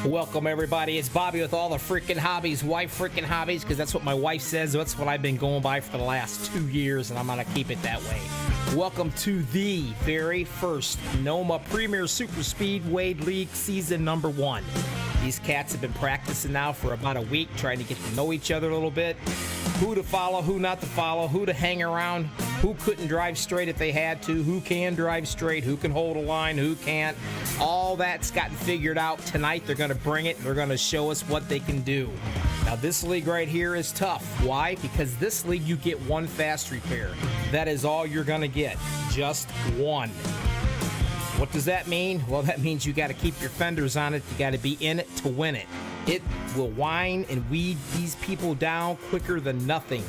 Welcome everybody, it's Bobby with all the freaking hobbies, wife freaking hobbies, because that's what my wife says. That's what I've been going by for the last 2 years, and I'm gonna keep it that way. Welcome to the very first NOMA Premier Super Speedway League Season number 1. These cats have been practicing now for about a week, trying to get to know each other a little bit. Who to follow, who not to follow, who to hang around, who couldn't drive straight if they had to, who can drive straight, who can hold a line, who can't. All that's gotten figured out. Tonight they're going to bring it. They're going to show us what they can do. Now this league right here is tough. Why? Because this league you get one fast repair. That is all you're going to get. Just one. What does that mean? Well, that means you got to keep your fenders on it. You got to be in it to win it. It will whine and weed these people down quicker than nothing.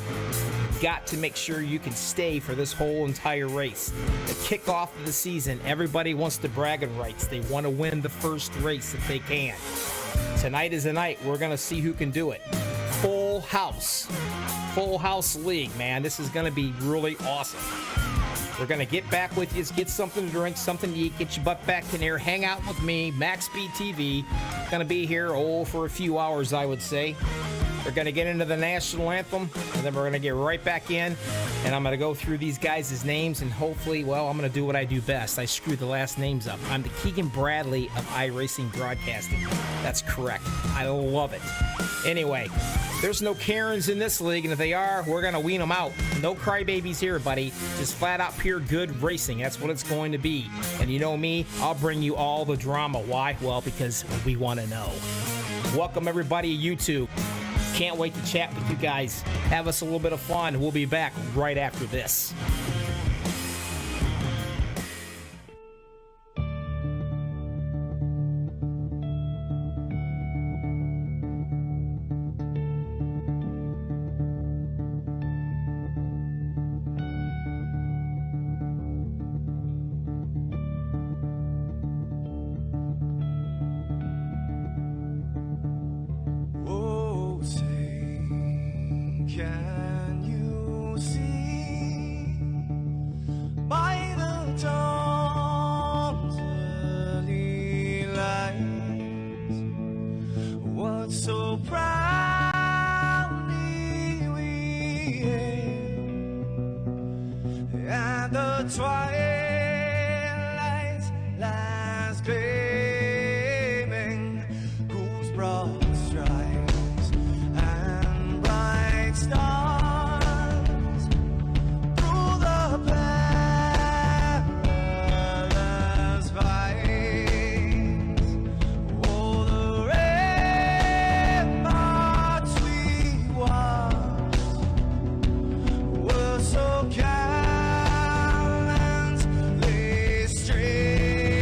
You've got to make sure you can stay for this whole entire race. The kickoff of the season, everybody wants the bragging rights. They want to win the first race if they can. Tonight is the night. We're going to see who can do it. Full house. Full house league, man. This is going to be really awesome. We're going to get back with you, get something to drink, something to eat, get your butt back in here, hang out with me, MaxSpeedTV. Going to be here, for a few hours, I would say. We're going to get into the national anthem, and then we're going to get right back in, and I'm going to go through these guys' names, and hopefully, well, I'm going to do what I do best. I screw the last names up. I'm the Keegan Bradley of iRacing Broadcasting. That's correct. I love it. Anyway, there's no Karens in this league, and if they are, we're going to wean them out. No crybabies here, buddy. Just flat out pure good racing. That's what it's going to be. And you know me, I'll bring you all the drama. Why? Well, because we want to know. Welcome, everybody, to YouTube. Can't wait to chat with you guys. Have us a little bit of fun. We'll be back right after this. Can you see by the dawn's early light what so proudly we hailed at the twilight's last gleaming, whose broad stripes and bright stars through the perilous fight. Oh, the ramparts we watched were so gallantly streaming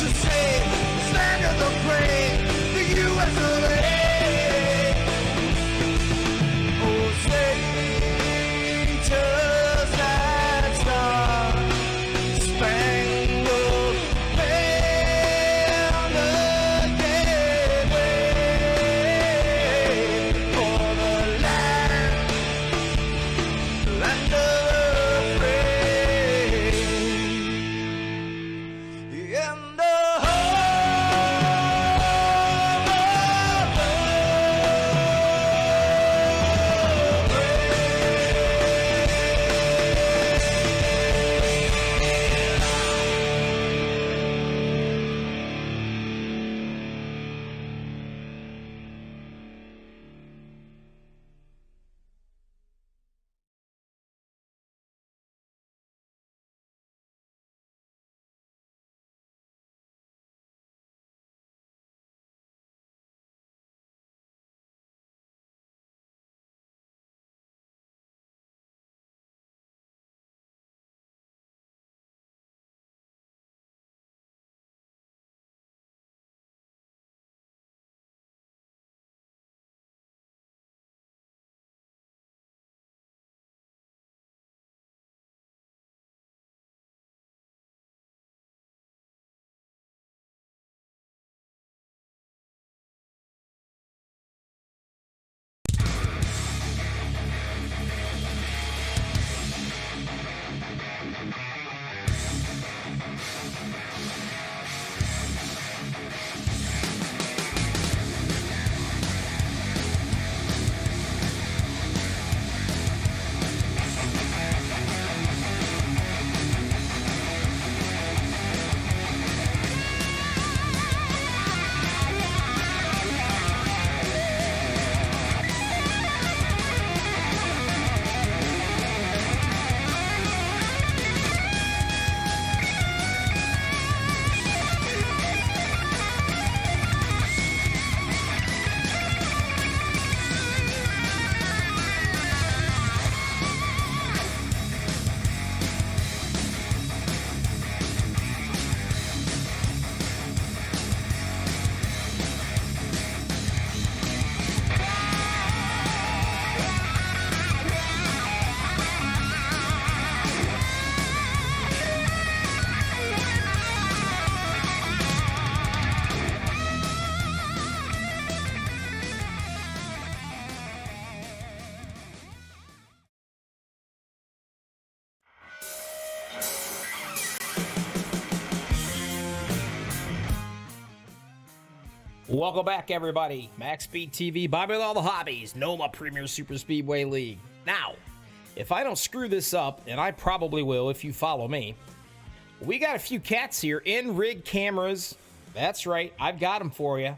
to say, slander the brave, the U.S. of A. Oh, Satan's that star spangled banner gateway for the land of the free. In the Welcome back, everybody. MaxSpeedTV, Bobby with all the hobbies, Noma Premier Super Speedway League. Now, if I don't screw this up, and I probably will if you follow me, we got a few cats here in rig cameras. That's right, I've got them for you.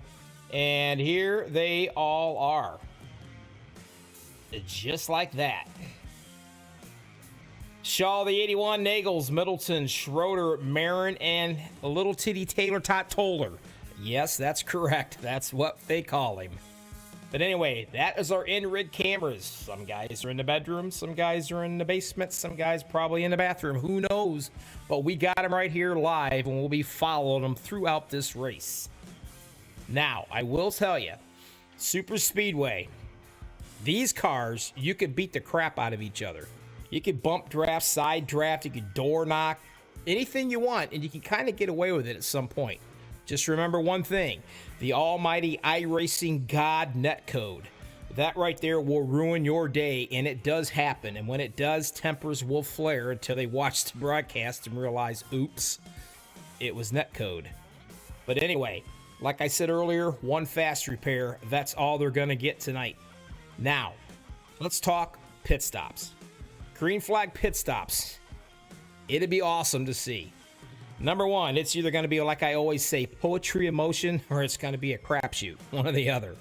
And here they all are. Just like that. Shaw, the 81, Nagels, Middleton, Schroeder, Marin, and a little titty Taylor Tot Toller. Yes, that's correct. That's what they call him. But anyway, that is our in-rig cameras. Some guys are in the bedroom, some guys are in the basement, some guys probably in the bathroom. Who knows? But we got them right here live, and we'll be following them throughout this race. Now, I will tell you, Super Speedway, these cars, you could beat the crap out of each other. You could bump draft, side draft, you could door knock, anything you want, and you can kind of get away with it at some point. Just remember one thing, the almighty iRacing God netcode. That right there will ruin your day, and it does happen. And when it does, tempers will flare until they watch the broadcast and realize, oops, it was netcode. But anyway, like I said earlier, one fast repair, that's all they're going to get tonight. Now, let's talk pit stops. Green flag pit stops. It'd be awesome to see. Number one, it's either going to be, like I always say, poetry in motion, or it's going to be a crapshoot, one or the other.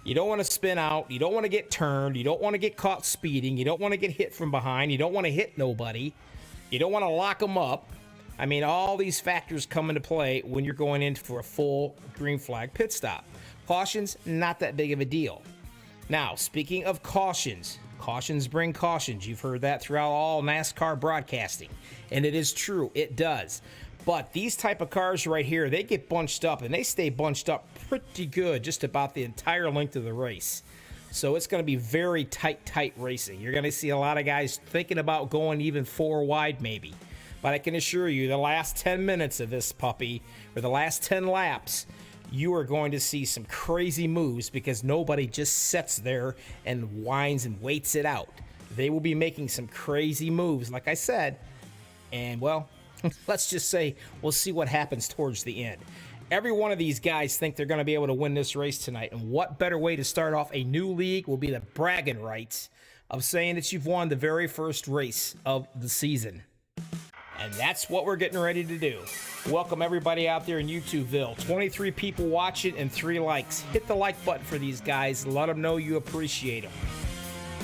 You don't want to spin out. You don't want to get turned. You don't want to get caught speeding. You don't want to get hit from behind. You don't want to hit nobody. You don't want to lock them up. I mean, all these factors come into play when you're going in for a full green flag pit stop. Cautions, not that big of a deal. Now, speaking of cautions, cautions bring cautions. You've heard that throughout all NASCAR broadcasting, and it is true. It does. But these type of cars right here, they get bunched up, and they stay bunched up pretty good just about the entire length of the race. So it's going to be very tight racing. You're going to see a lot of guys thinking about going even 4 wide maybe. But I can assure you, the last 10 minutes of this puppy, or the last 10 laps, you are going to see some crazy moves because nobody just sits there and whines and waits it out. They will be making some crazy moves, like I said. And, well, let's just say we'll see what happens towards the end. Every one of these guys think they're going to be able to win this race tonight. And what better way to start off a new league will be the bragging rights of saying that you've won the very first race of the season. And that's what we're getting ready to do. Welcome everybody out there in YouTubeville. 23 people watching and 3 likes. Hit the like button for these guys. Let them know you appreciate them.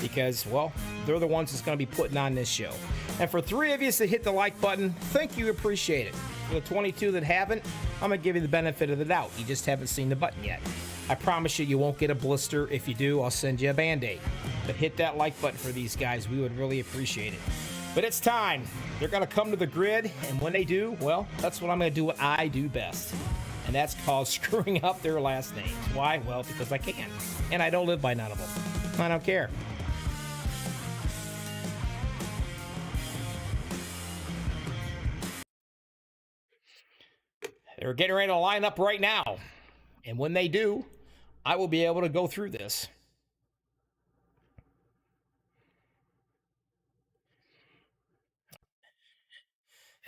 Because, well, they're the ones that's going to be putting on this show. And for 3 of you that hit the like button, thank you, appreciate it. For the 22 that haven't, I'm going to give you the benefit of the doubt. You just haven't seen the button yet. I promise you, you won't get a blister. If you do, I'll send you a Band-Aid. But hit that like button for these guys. We would really appreciate it. But it's time. They're going to come to the grid, and when they do, well, that's what I'm going to do what I do best. And that's called screwing up their last names. Why? Well, because I can. And I don't live by none of them. I don't care. They're getting ready to line up right now. And when they do, I will be able to go through this.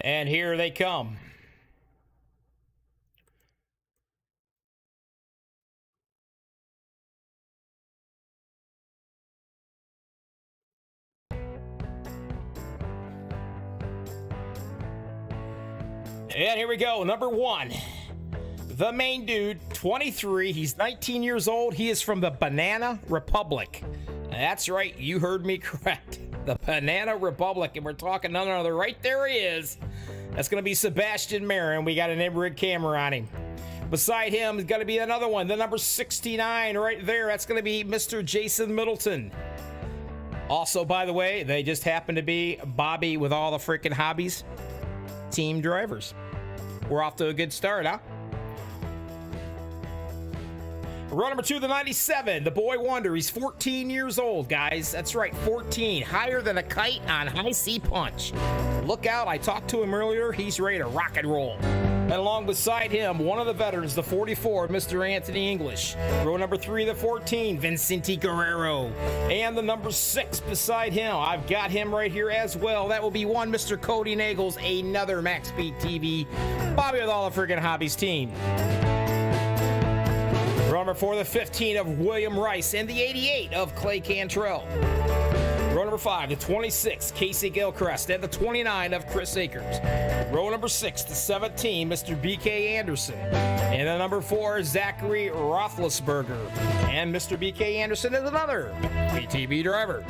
And here they come. And here we go. Number 1. The main dude, 23. He's 19 years old. He is from the Banana Republic. That's right. You heard me correct. The Banana Republic. And we're talking none other. Right there he is. That's going to be Sebastian Marin. We got an infrared camera on him. Beside him is going to be another one. The number 69 right there. That's going to be Mr. Jason Middleton. Also, by the way, they just happen to be Bobby with all the freaking hobbies. Team drivers. We're off to a good start, huh? Row number 2, the 97, the boy wonder. He's 14 years old, guys. That's right, 14. Higher than a kite on high C punch. Look out, I talked to him earlier. He's ready to rock and roll. And along beside him, one of the veterans, the 44, Mr. Anthony English. Row number 3, the 14, Vincente Guerrero. And the number 6 beside him, I've got him right here as well. That will be one Mr. Cody Nagels, another MaxSpeedTV, Bobby with all the friggin' hobbies team. Row number 4, the 15 of William Rice, and the 88 of Clay Cantrell. Row number 5, the 26, Casey Gilchrist, and the 29 of Chris Akers. Row number 6, the 17, Mr. BK Anderson. And the number 4, Zachary Roethlisberger. And Mr. BK Anderson is another ATV driver.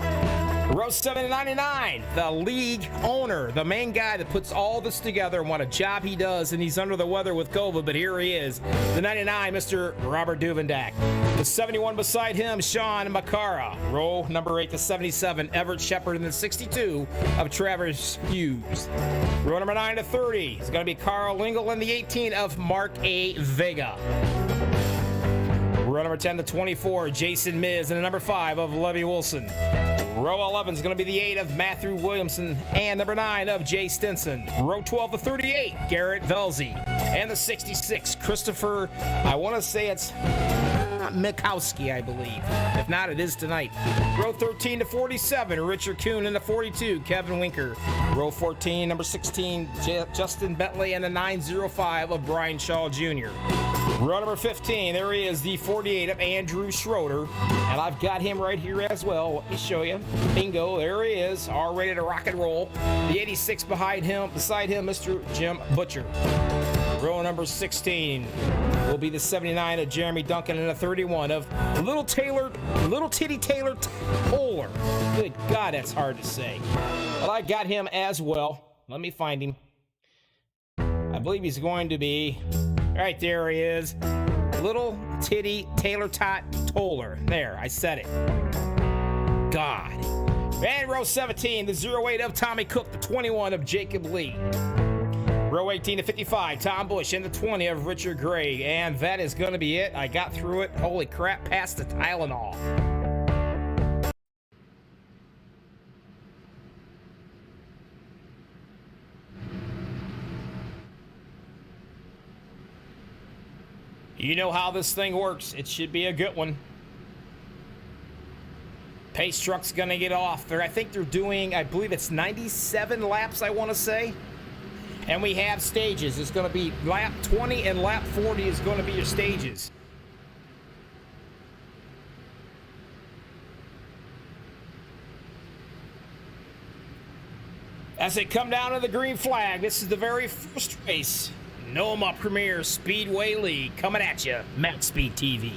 Row 7 to 99, the league owner, the main guy that puts all this together and what a job he does, and he's under the weather with COVID, but here he is, the 99, Mr. Robert Duvendak. The 71 beside him, Sean Macara. Row number 8 to 77, Everett Shepard, and the 62 of Travis Hughes. Row number 9 to 30 is going to be Carl Lingle, and the 18 of Mark A. Vega. Row number 10 to 24, Jason Miz, and the number 5 of Levy Wilson. Row 11 is going to be the 8 of Matthew Williamson, and number 9 of Jay Stinson. Row 12 to 38, Garrett Velzy. And the 66, Christopher, I want to say it's Mikowski, I believe. If not, it is tonight. Row 13 to 47, Richard Kuhn, and the 42, Kevin Winker. Row 14, number 16, Justin Bentley, and the 905 of Brian Shaw Jr. Row number 15, there he is, the 48 of Andrew Schroeder. And I've got him right here as well. Let me show you. Bingo, there he is, all ready to rock and roll. The 86 beside him, Mr. Jim Butcher. Row number 16 will be the 79 of Jeremy Duncan, and the 31 of Little Titty Taylor Toller. Good God, that's hard to say. But I got him as well. Let me find him. I believe he's going to be, right there he is, Little Titty Taylor Toller. There, I said it. God. And row 17, the 08 of Tommy Cook, the 21 of Jacob Lee. Row 18 to 55, Tom Bush in the 20 of Richard Gray. And that is going to be it. I got through it. Holy crap, past the Tylenol. You know how this thing works. It should be a good one. Pace truck's going to get off there. I think they're doing, I believe it's 97 laps, I want to say. And we have stages. It's going to be lap 20 and lap 40 is going to be your stages. As they come down to the green flag, this is the very first race. NOMA Premier Speedway League coming at you, MaxSpeedTV.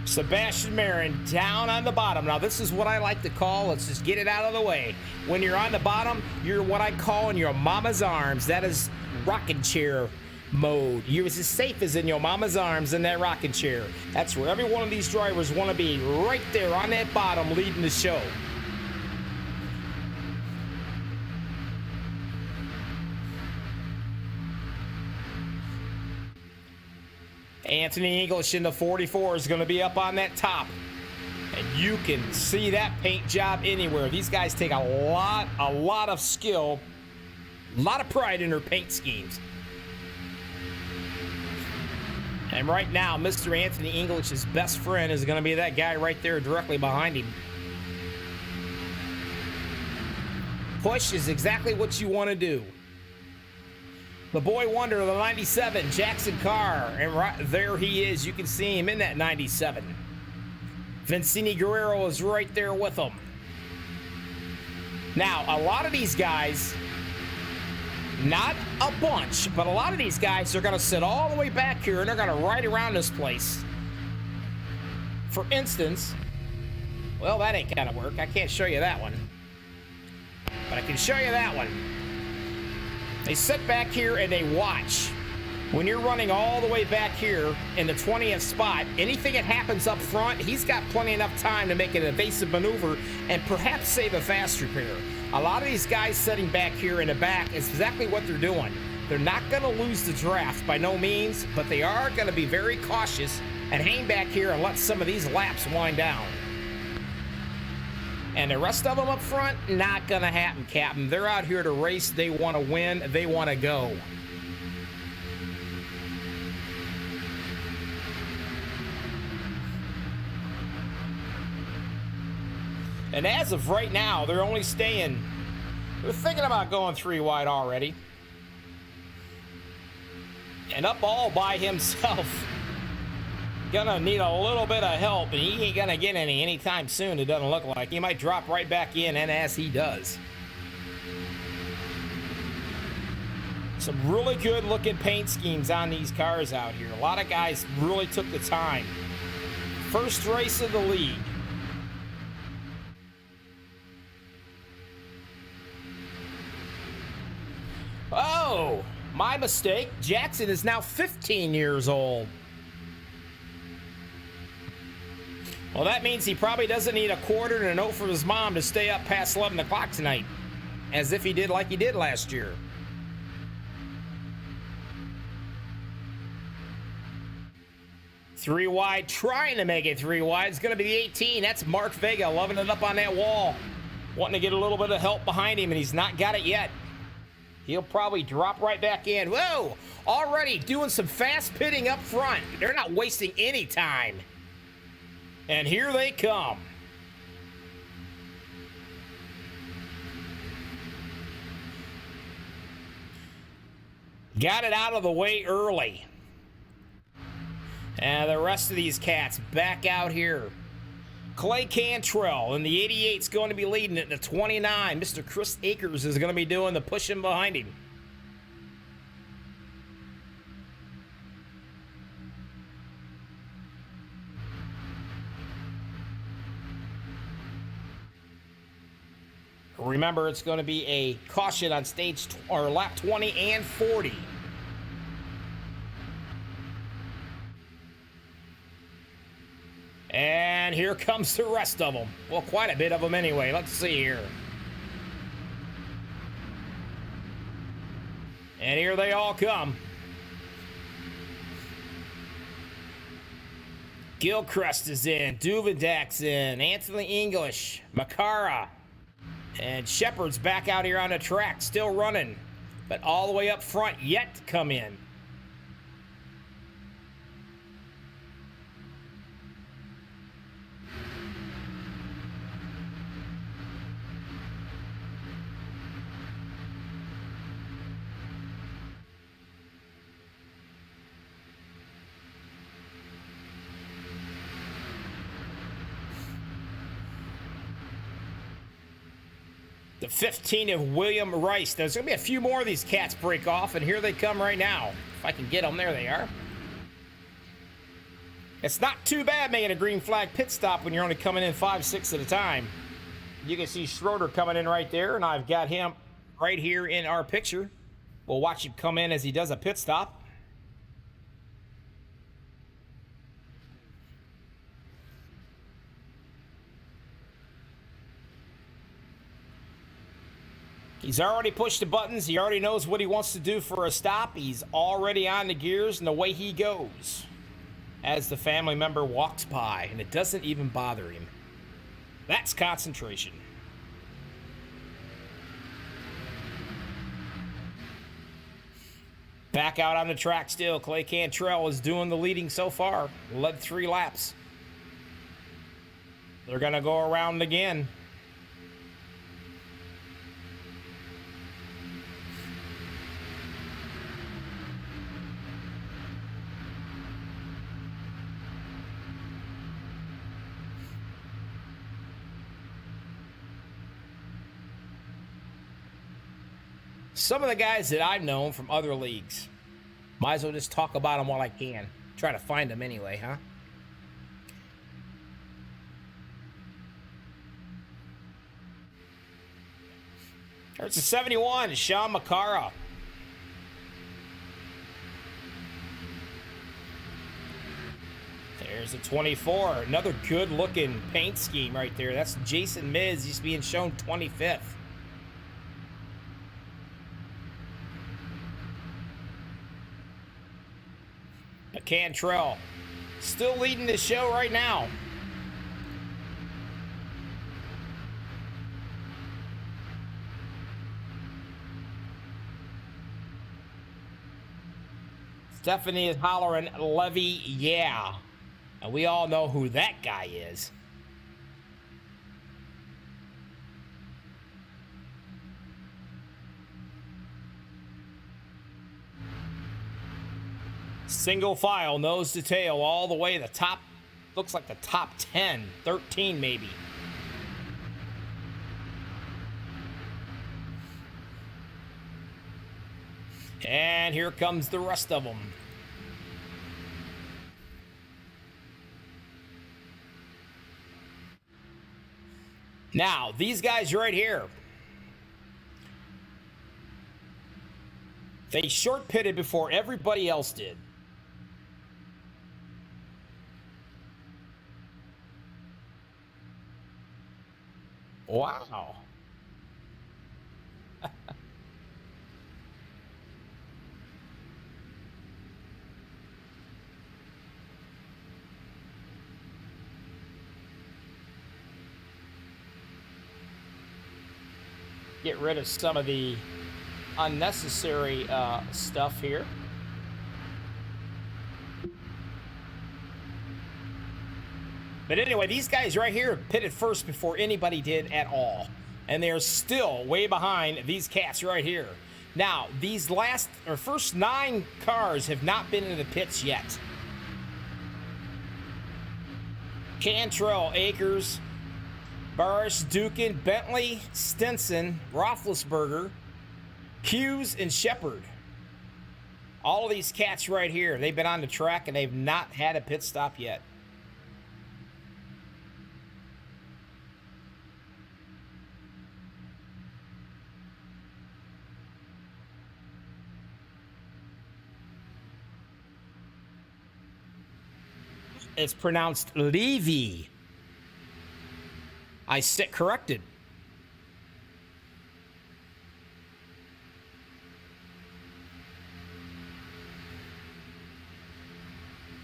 Sebastian Marin down on the bottom. Now, this is what I like to call, let's just get it out of the way. When you're on the bottom, you're what I call in your mama's arms. That is rocking chair mode. You're as safe as in your mama's arms in that rocking chair. That's where every one of these drivers want to be, right there on that bottom leading the show. Anthony English in the 44 is going to be up on that top. And you can see that paint job anywhere. These guys take a lot of skill, a lot of pride in their paint schemes. And right now, Mr. Anthony English's best friend is going to be that guy right there directly behind him. Push is exactly what you want to do. The boy wonder of the 97, Jackson Carr, and right there he is. You can see him in that 97. Vincini Guerrero is right there with him. Now, a lot of these guys, not a bunch, but a lot of these guys are going to sit all the way back here and they're going to ride around this place. For instance, well, that ain't going to work. I can't show you that one. But I can show you that one. They sit back here and they watch. When you're running all the way back here in the 20th spot, anything that happens up front, he's got plenty enough time to make an evasive maneuver and perhaps save a fast repair. A lot of these guys sitting back here in the back is exactly what they're doing. They're not going to lose the draft by no means, but they are going to be very cautious and hang back here and let some of these laps wind down. And the rest of them up front, not going to happen, Captain. They're out here to race. They want to win. They want to go. And as of right now, they're only staying. They're thinking about going 3 wide already. And up all by himself. Gonna need a little bit of help, and he ain't gonna get any anytime soon, it doesn't look like. He might drop right back in, and as he does. Some really good looking paint schemes on these cars out here. A lot of guys really took the time. First race of the league. Oh, my mistake. Jackson is now 15 years old. Well, that means he probably doesn't need a quarter and a note from his mom to stay up past 11 o'clock tonight. As if he did like he did last year. Three wide, trying to make it 3 wide. It's going to be the 18. That's Mark Vega loving it up on that wall. Wanting to get a little bit of help behind him, and he's not got it yet. He'll probably drop right back in. Whoa! Already doing some fast pitting up front. They're not wasting any time. And here they come. Got it out of the way early. And the rest of these cats back out here. Clay Cantrell in the 88 is going to be leading it. The 29, Mr. Chris Akers, is going to be doing the pushing behind him. Remember, it's going to be a caution on lap 20 and 40. And here comes the rest of them. Well, quite a bit of them anyway. Let's see here. And here they all come. Gilchrist is in. Duvendak's in. Anthony English. Makara. And Shepard's back out here on the track, still running, but all the way up front yet to come in. The 15 of William Rice. There's going to be a few more of these cats break off, and here they come right now. If I can get them, there they are. It's not too bad making a green flag pit stop when you're only coming in 5, 6 at a time. You can see Schroeder coming in right there, and I've got him right here in our picture. We'll watch him come in as he does a pit stop. He's already pushed the buttons. He already knows what he wants to do for a stop. He's already on the gears, and away he goes as the family member walks by, and it doesn't even bother him. That's concentration. Back out on the track still. Clay Cantrell is doing the leading so far. Led 3 laps. They're going to go around again. Some of the guys that I've known from other leagues. Might as well just talk about them while I can. Try to find them anyway, huh? There's a 71, Sean Makara. There's a 24, another good-looking paint scheme right there. That's Jason Miz. He's being shown 25th. Cantrell still leading the show right now. Stephanie is hollering, Levy, yeah. And we all know who that guy is. Single file, nose to tail, all the way. The top, looks like the top 10, 13 maybe. And here comes the rest of them. Now, these guys right here. They short pitted before everybody else did. Wow. Get rid of some of the unnecessary stuff here. But anyway, these guys right here pitted first before anybody did at all. And they're still way behind these cats right here. Now, these first 9 cars have not been in the pits yet. Cantrell, Akers, Barish, Dukin, Bentley, Stinson, Roethlisberger, Hughes, and Shepard. All of these cats right here, they've been on the track and they've not had a pit stop yet. It's pronounced Levy. I sit corrected.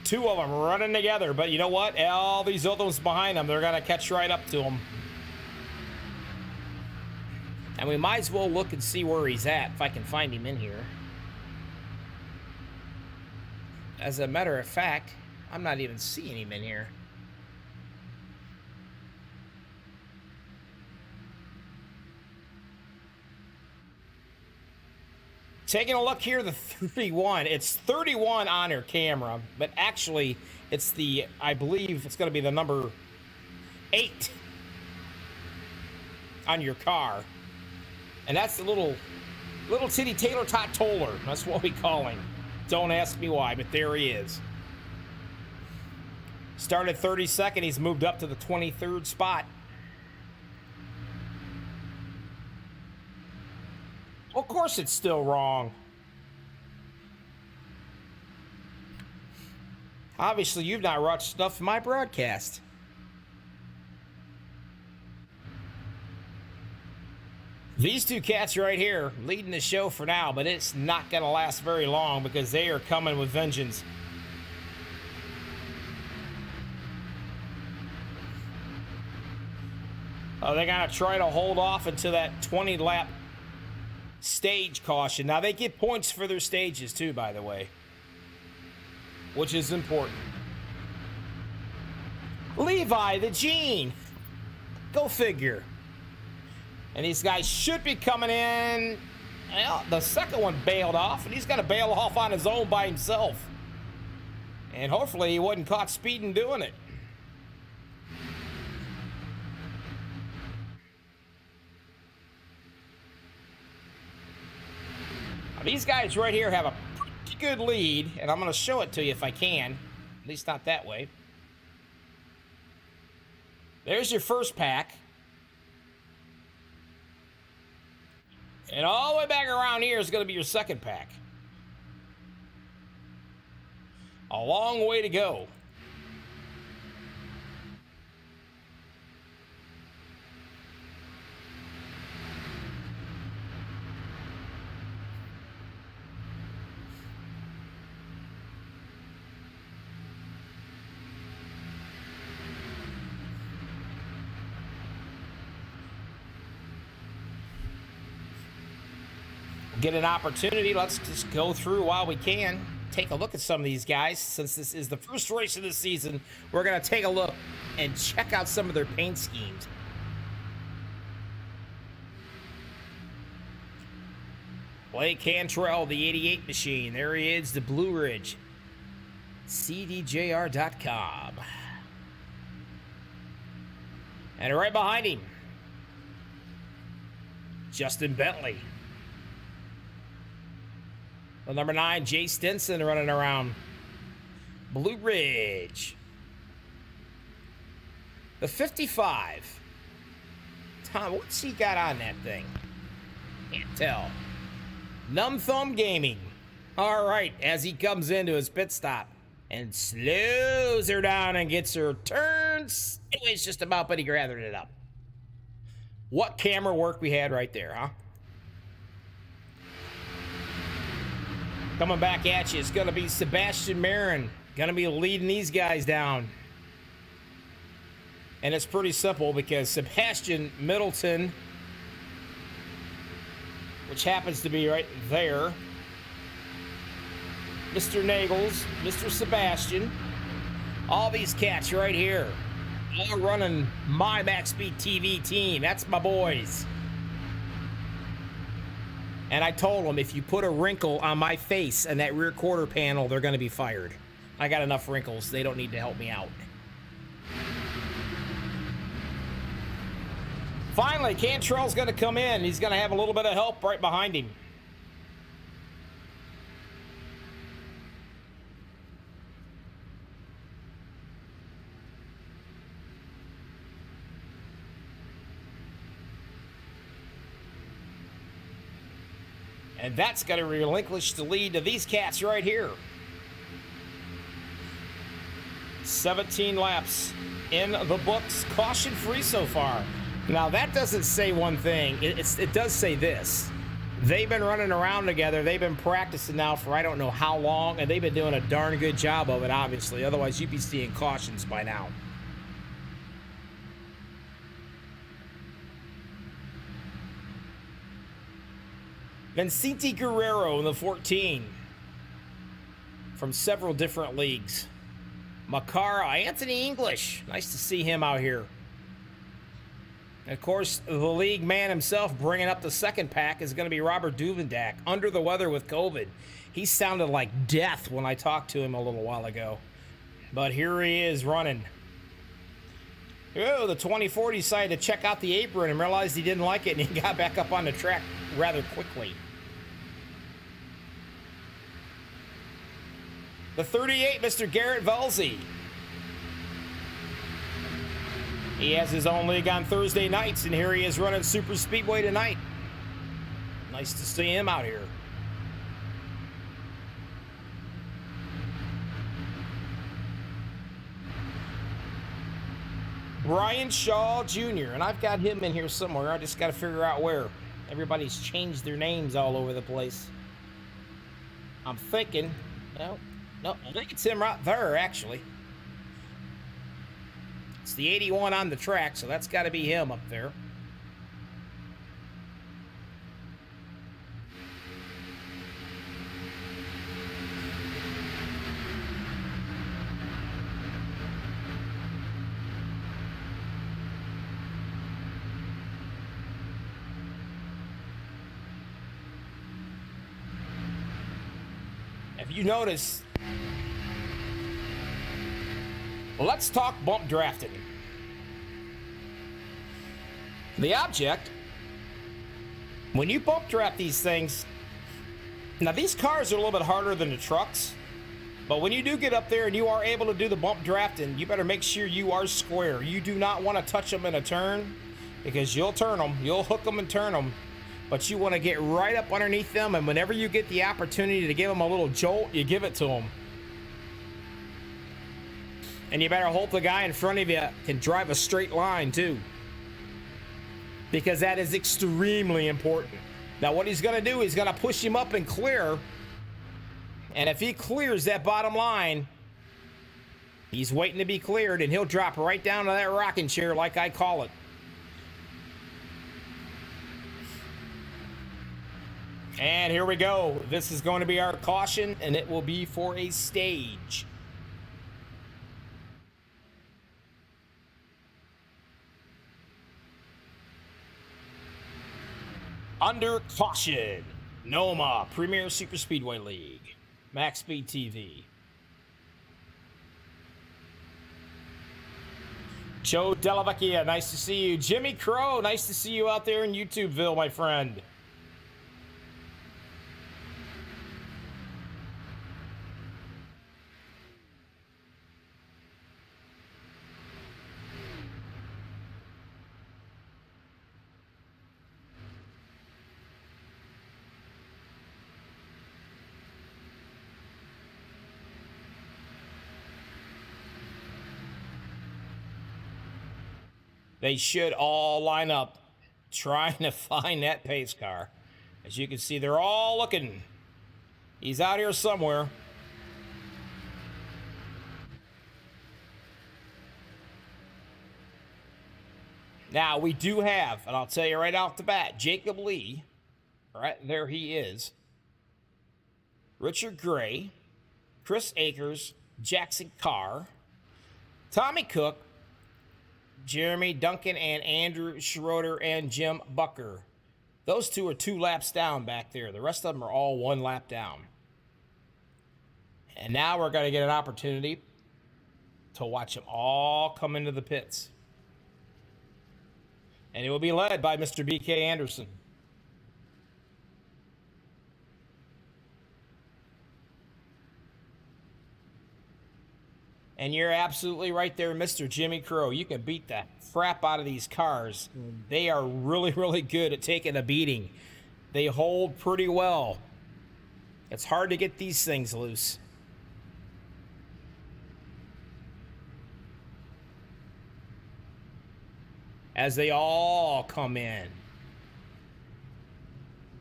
Two of them running together, but you know what? All these other ones behind them, they're going to catch right up to them. And we might as well look and see where he's at, if I can find him in here. As a matter of fact, I'm not even seeing him in here. Taking a look here, the 31. It's 31 on your camera, but actually, it's I believe it's going to be the number 8 on your car. And that's the little titty Taylor Tot Toller. That's what we call him. Don't ask me why, but there he is. Started 32nd, he's moved up to the 23rd spot. Of course it's still wrong. Obviously, you've not watched enough of my broadcast. These two cats right here leading the show for now, but it's not going to last very long because they are coming with vengeance. Oh, they're going to try to hold off until that 20-lap stage caution. Now, they get points for their stages, too, by the way, which is important. Levi, the Gene. Go figure. And these guys should be coming in. Well, the second one bailed off, and he's going to bail off on his own by himself. And hopefully he wasn't caught speeding doing it. These guys right here have a pretty good lead, and I'm going to show it to you if I can. At least not that way. There's your first pack. And all the way back around here is going to be your second pack. A long way to go. Get an opportunity. Let's just go through while we can. Take a look at some of these guys. Since this is the first race of the season, we're going to take a look and check out some of their paint schemes. Blake Cantrell, the 88 machine. There he is, the Blue Ridge. CDJR.com. And right behind him, Justin Bentley. The number 9, Jay Stinson, running around Blue Ridge. The 55. Tom, what's he got on that thing? Can't tell. Numb Thumb Gaming. All right, as he comes into his pit stop and slows her down and gets her turns. Anyways, just about, but he gathered it up. What camera work we had right there, huh? Coming back at you, it's going to be Sebastian Marin. Going to be leading these guys down. And it's pretty simple because Sebastian Middleton which happens to be right there. Mr. Nagels, Mr. Sebastian, all these cats right here, all running my MaxSpeedTV team. That's my boys. And I told them, if you put a wrinkle on my face and that rear quarter panel, they're going to be fired. I got enough wrinkles. They don't need to help me out. Finally, Cantrell's going to come in. He's going to have a little bit of help right behind him. And that's going to relinquish the lead to these cats right here. 17 laps in the books, caution-free so far. Now, that doesn't say one thing. It does say this. They've been running around together. They've been practicing now for I don't know how long, and they've been doing a darn good job of it, obviously. Otherwise, you'd be seeing cautions by now. Vincente Guerrero in the 14 from several different leagues. Makara, Anthony English. Nice to see him out here. And of course, the league man himself bringing up the second pack is going to be Robert Duvendak, under the weather with COVID. He sounded like death when I talked to him a little while ago. But here he is running. Oh, the 24 decided to check out the apron and realized he didn't like it, and he got back up on the track rather quickly. The 38, Mr. Garrett Velzy. He has his own league on Thursday nights, and here he is running Super Speedway tonight. Nice to see him out here. Brian Shaw Jr., and I've got him in here somewhere. I just got to figure out where. Everybody's changed their names all over the place. I'm thinking, no, I think it's him right there, actually. It's the 81 on the track, so that's got to be him up there. If you notice, let's talk bump drafting. The object, when you bump draft these things, now these cars are a little bit harder than the trucks, but when you do get up there and you are able to do the bump drafting, you better make sure you are square. You do not want to touch them in a turn, because you'll turn them, you'll hook them and turn them, but you want to get right up underneath them, and whenever you get the opportunity to give them a little jolt, you give it to them. And you better hope the guy in front of you can drive a straight line too, because that is extremely important. Now what he's going to do, he's going to push him up and clear, and if he clears that bottom line, he's waiting to be cleared, and he'll drop right down to that rocking chair like I call it. And here we go. This is going to be our caution, and it will be for a stage. Under caution, NOMA, Premier Super Speedway League, MaxSpeedTV. Joe Delavecchia, nice to see you. Jimmy Crow, nice to see you out there in YouTubeville, my friend. They should all line up trying to find that pace car. As you can see, they're all looking. He's out here somewhere. Now, we do have, and I'll tell you right off the bat, Jacob Lee, Right there he is. Richard Gray, Chris Akers, Jackson Carr, Tommy Cook, Jeremy Duncan, and Andrew Schroeder and Jim Bucker. Those two are 2 laps down back there. The rest of them are all 1 lap down. And now we're going to get an opportunity to watch them all come into the pits. And it will be led by Mr. B.K. Anderson. And you're absolutely right there, Mr. Jimmy Crow. You can beat the crap out of these cars. They are really, really good at taking a beating. They hold pretty well. It's hard to get these things loose. As they all come in.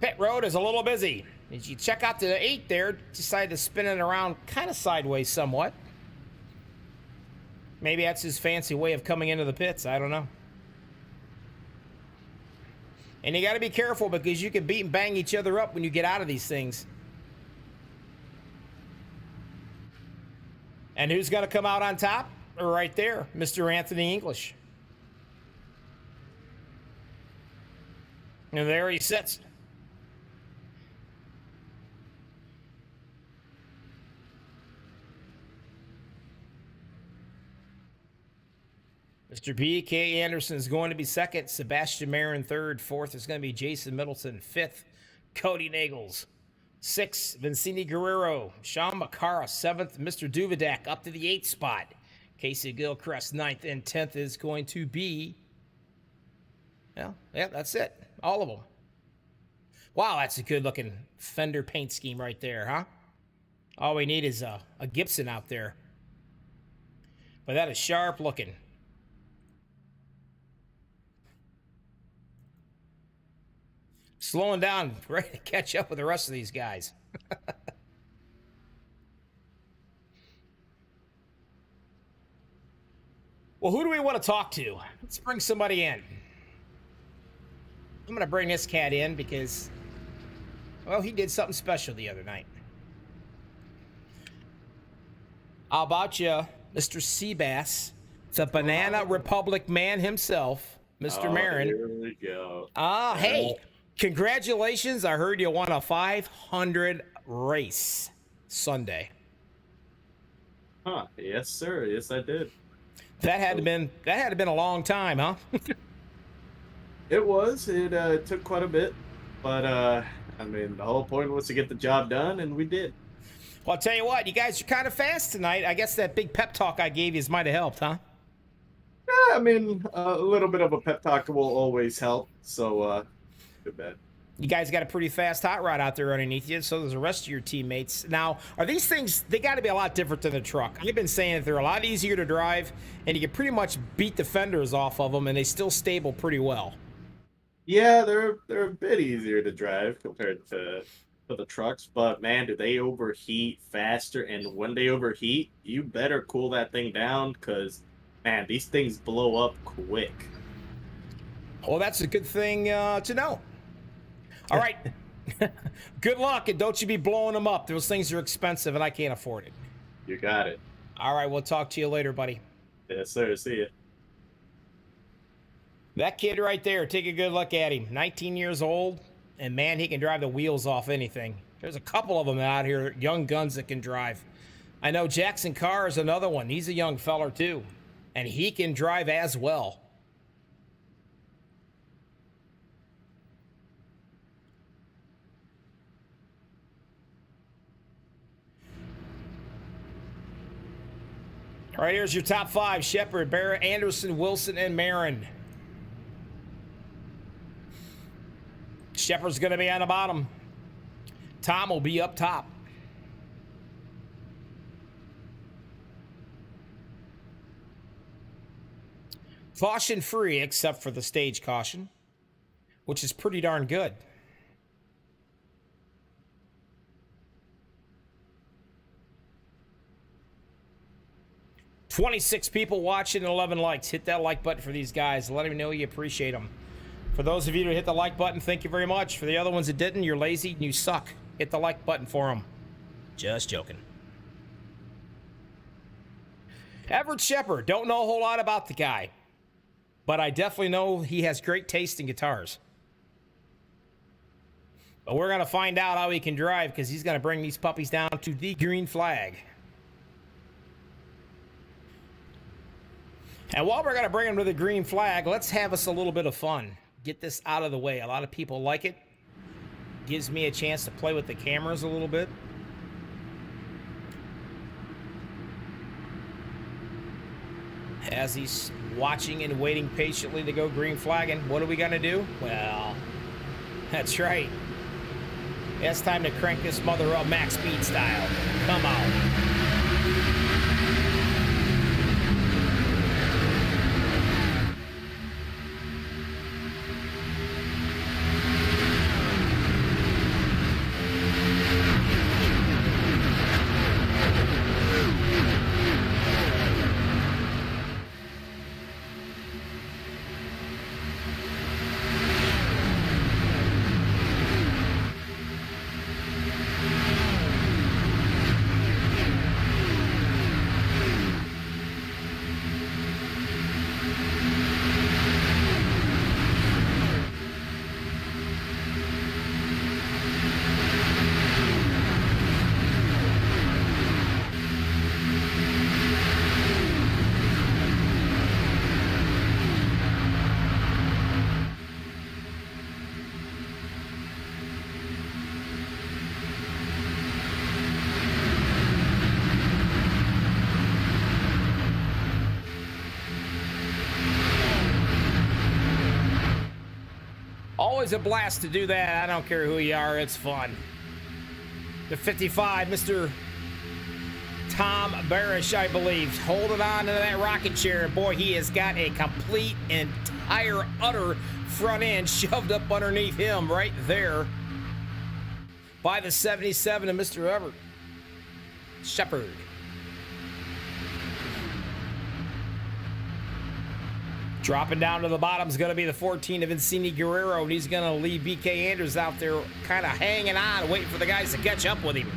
Pit road is a little busy. As you check out the 8 there, decided to spin it around kind of sideways somewhat. Maybe that's his fancy way of coming into the pits. I don't know. And you got to be careful because you can beat and bang each other up when you get out of these things. And who's going to come out on top? Right there, Mr. Anthony English. And there he sits. Mr. B.K. Anderson is going to be second. Sebastian Marin third. Fourth is going to be Jason Middleton. Fifth, Cody Nagels. Sixth, Vincini Guerrero. Sean Macara, seventh. Mr. Duvidak up to the 8th spot. Casey Gilchrist, 9th. And 10th is going to be... Well, yeah, that's it. All of them. Wow, that's a good-looking fender paint scheme right there, huh? All we need is a Gibson out there. But that is sharp looking. Slowing down, ready to catch up with the rest of these guys. Well, who do we want to talk to? Let's bring somebody in. I'm going to bring this cat in because, well, he did something special the other night. How about you, Mr. Seabass? It's a Banana Republic man himself, Mr. Marin. Here we go. Hey, congratulations. I heard you won a 500 race Sunday. Huh? Yes, sir. Yes, I did. That had to been a long time, huh? It was. It took quite a bit, but I mean, the whole point was to get the job done, and we did. Well, I'll tell you what, you guys are kind of fast tonight. I guess that big pep talk I gave you might have helped, huh? Yeah, I mean, a little bit of a pep talk will always help. So, too bad. You guys got a pretty fast hot rod out there underneath you, so does the rest of your teammates. Now, are these things, they got to be a lot different than the truck. I've been saying that they're a lot easier to drive, and you can pretty much beat the fenders off of them, and they still stable pretty well. Yeah, they're a bit easier to drive compared to the trucks, but man, do they overheat faster, and when they overheat, you better cool that thing down, because, man, these things blow up quick. Well, that's a good thing to know. All right. Good luck, and don't you be blowing them up. Those things are expensive, and I can't afford it. You got it. All right, we'll talk to you later, buddy. Yes, sir. See ya. That kid right there, take a good look at him. 19 years old, and man, he can drive the wheels off anything. There's a couple of them out here, young guns that can drive. I know Jackson Carr is another one. He's a young feller, too, and he can drive as well. All right, here's your top 5. Shepard, Barrett, Anderson, Wilson, and Marin. Shepard's going to be on the bottom. Tom will be up top. Caution free, except for the stage caution, which is pretty darn good. $26 people watching and 11 likes. Hit that like button for these guys. Let them know you appreciate them. For those of you who hit the like button, thank you very much. For the other ones that didn't, you're lazy and you suck. Hit the like button for them. Just joking. Everett Shepard. Don't know a whole lot about the guy, but I definitely know he has great taste in guitars. But we're going to find out how he can drive because he's going to bring these puppies down to the green flag. And while we're going to bring them to the green flag, let's have us a little bit of fun. Get this out of the way. A lot of people like it. Gives me a chance to play with the cameras a little bit. As he's watching and waiting patiently to go green flagging, what are we going to do? Well, that's right. It's time to crank this mother up max speed style. Come on. Always a blast to do that. I don't care who you are, it's fun. The 55, Mr. Tom Barish, I believe, holding on to that rocket chair. Boy, he has got a complete, entire, utter front end shoved up underneath him right there by the 77 of Mr. Everett Shepard. Dropping down to the bottom is going to be the 14 of Incini Guerrero, and he's going to leave BK Anders out there kind of hanging on, waiting for the guys to catch up with him.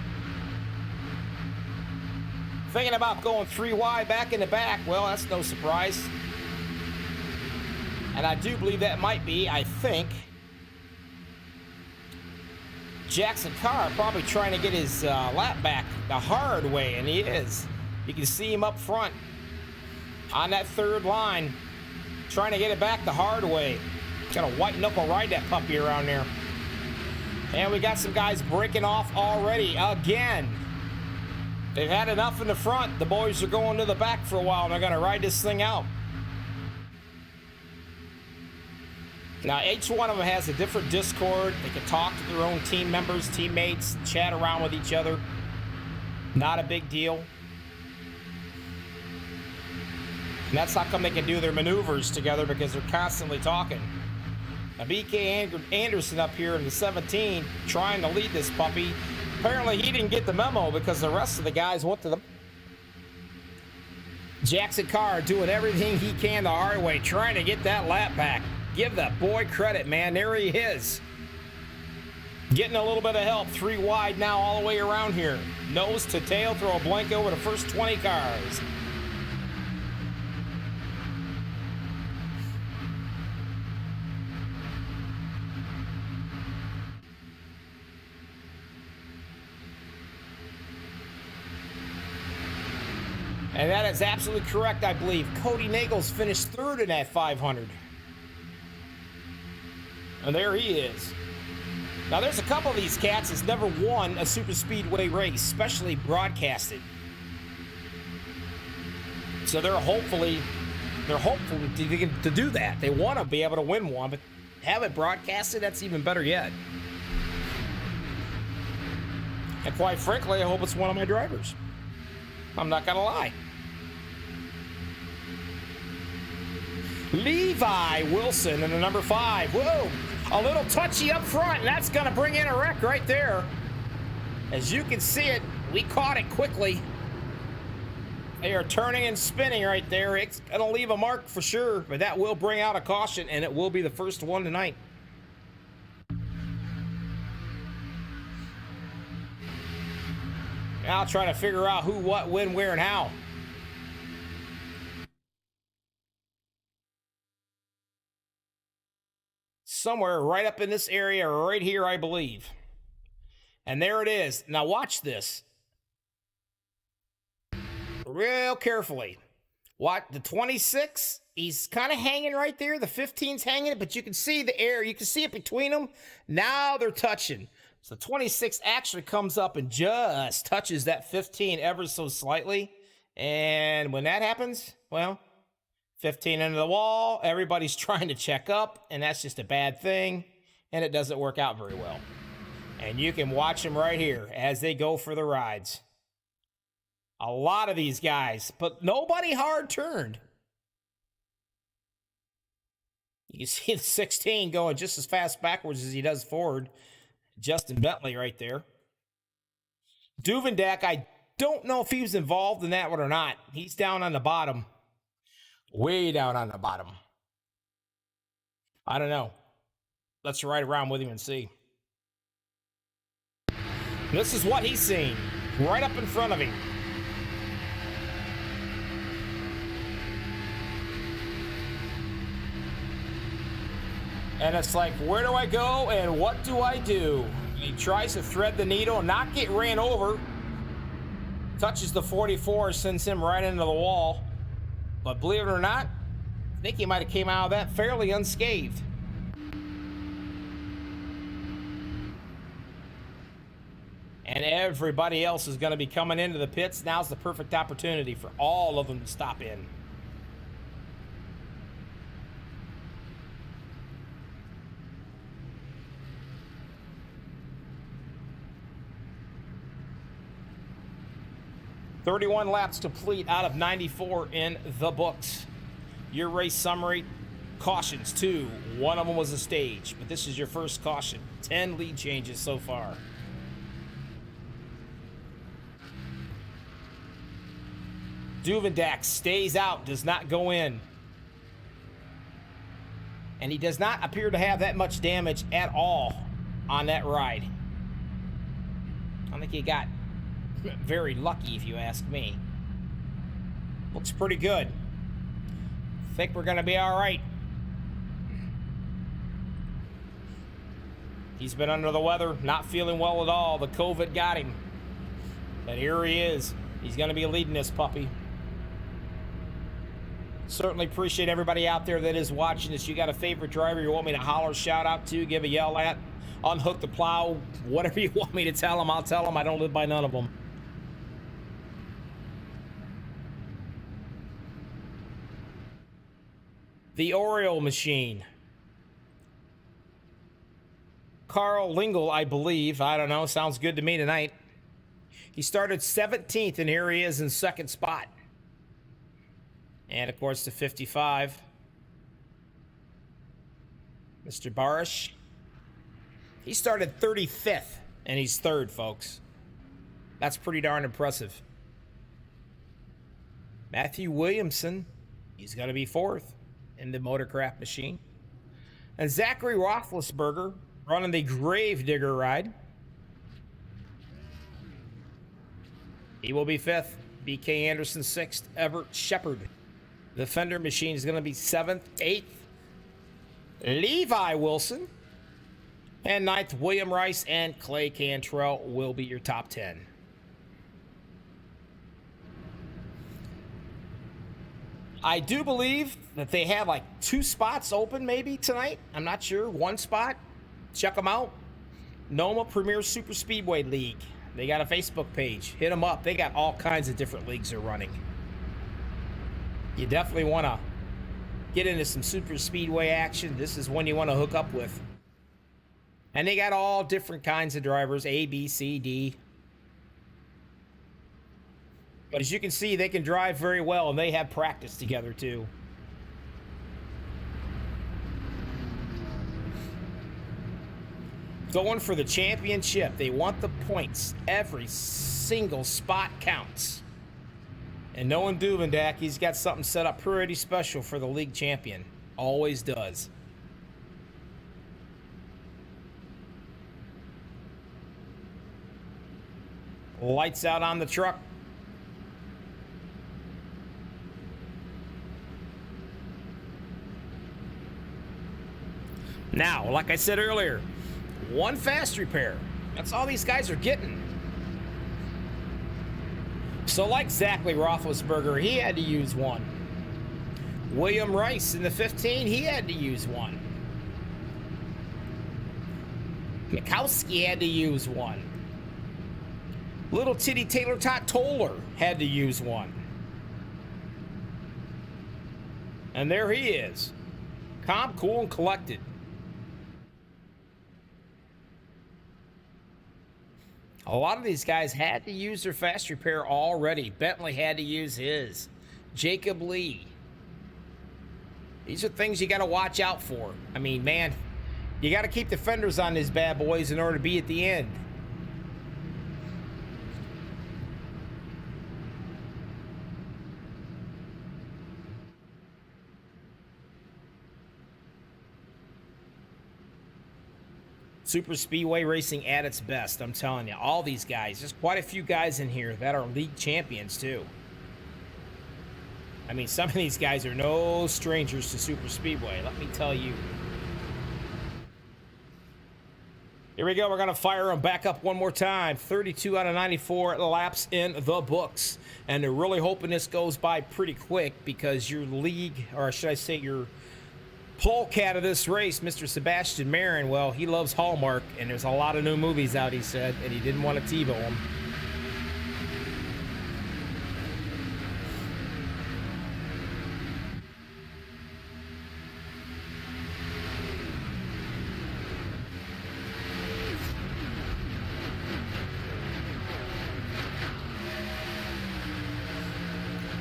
Thinking about going 3 wide back in the back. Well, that's no surprise. And I do believe that might be, I think, Jackson Carr probably trying to get his lap back the hard way, and he is. You can see him up front on that third line, trying to get it back the hard way. Gonna white knuckle ride that puppy around there. And we got some guys breaking off already again. They've had enough in the front. The boys are going to the back for a while, and they're gonna ride this thing out. Now, each one of them has a different Discord. They can talk to their own team members, teammates, chat around with each other. Not a big deal. And that's how come they can do their maneuvers together, because they're constantly talking. Now, BK Anderson up here in the 17 trying to lead this puppy. Apparently, he didn't get the memo because the rest of the guys went to them. Jackson Carr doing everything he can the hard way, trying to get that lap back. Give that boy credit, man. There he is. Getting a little bit of help. 3 wide now all the way around here. Nose to tail, throw a blank over the first 20 cars. And that is absolutely correct, I believe. Cody Nagels finished 3rd in that 500. And there he is. Now, there's a couple of these cats that's never won a super speedway race, especially broadcasted. So they're hopeful to do that. They want to be able to win one, but have it broadcasted, that's even better yet. And quite frankly, I hope it's one of my drivers. I'm not gonna lie. Levi Wilson in the number 5. Whoa, a little touchy up front, and that's gonna bring in a wreck right there. As you can see it, we caught it quickly. They are turning and spinning right there. It's going to leave a mark for sure, but that will bring out a caution, and it will be the first one tonight. Now trying to figure out who, what, when, where, and how. Somewhere right up in this area right here, I believe. And there it is. Now watch this. Real carefully. What, the 26, he's kind of hanging right there. The 15's hanging, but you can see the air. You can see it between them. Now they're touching. So 26 actually comes up and just touches that 15 ever so slightly. And when that happens, well, 15 into the wall, everybody's trying to check up, and that's just a bad thing, and it doesn't work out very well. And you can watch them right here as they go for the rides. A lot of these guys, but nobody hard turned. You can see the 16 going just as fast backwards as he does forward. Justin Bentley right there. Duvendak, I don't know if he was involved in that one or not. He's down on the bottom. Way down on the bottom. I don't know. Let's ride around with him and see. This is what he's seeing. Right up in front of him. And it's like, where do I go and what do I do? He tries to thread the needle, not get ran over. Touches the 44, sends him right into the wall. But believe it or not, I think he might have came out of that fairly unscathed. And everybody else is going to be coming into the pits. Now's the perfect opportunity for all of them to stop in. "31 laps complete out of 94 in the books. Your race summary, cautions 2. One of them was a stage, but this is your first caution. 10 lead changes so far. Duvendak stays out, does not go in. And he does not appear to have that much damage at all on that ride. I think he got very lucky, if you ask me. Looks pretty good. Think we're gonna be all right. He's been under the weather, not feeling well at all. The COVID got him. But here he is. He's gonna be leading this puppy. Certainly appreciate everybody out there that is watching this. You got a favorite driver you want me to holler, shout out to, give a yell at, unhook the plow, whatever you want me to tell them, I'll tell them. I don't live by none of them. The Oriole machine. Carl Lingle, I believe. I don't know. Sounds good to me tonight. He started 17th, and here he is in second spot. And, of course, the 55. Mr. Barish. He started 35th, and he's third, folks. That's pretty darn impressive. Matthew Williamson. He's going to be fourth in the Motorcraft machine. And Zachary Roethlisberger running the Gravedigger ride. He will be fifth. BK Anderson sixth. Everett Shepard. The Fender machine is going to be seventh. Eighth, Levi Wilson. And ninth, William Rice and Clay Cantrell will be your top 10. I do believe that they have like 2 spots open maybe tonight. I'm not sure. 1 spot. Check them out. NOMA Premier Super Speedway League. They got a Facebook page. Hit them up. They got all kinds of different leagues they're running. You definitely want to get into some super speedway action. This is one you want to hook up with. And they got all different kinds of drivers, A, B, C, D. But as you can see, they can drive very well, and they have practice together, too. Going for the championship. They want the points. Every single spot counts. And knowing Duvendak, he's got something set up pretty special for the league champion. Always does. Lights out on the truck. Now, like I said earlier, one fast repair. That's all these guys are getting. So like Zachary Roethlisberger, he had to use one. William Rice in the 15, he had to use one. Mikowski had to use one. Little Titty Taylor Tot Toller had to use one. And there he is. Calm, cool, and collected. A lot of these guys had to use their fast repair already. Bentley had to use his. Jacob Lee. These are things you got to watch out for. I mean, man, you got to keep the fenders on these bad boys in order to be at the end. Super Speedway racing at its best, I'm telling you. All these guys, there's quite a few guys in here that are league champions too. I mean, some of these guys are no strangers to Super Speedway, let me tell you. Here we go, we're gonna fire them back up one more time. 32 out of 94 laps in the books. And they're really hoping this goes by pretty quick because your league, or should I say your polecat of this race, Mr. Sebastian Marin, well, he loves Hallmark, and there's a lot of new movies out, he said, and he didn't want to TiVo them.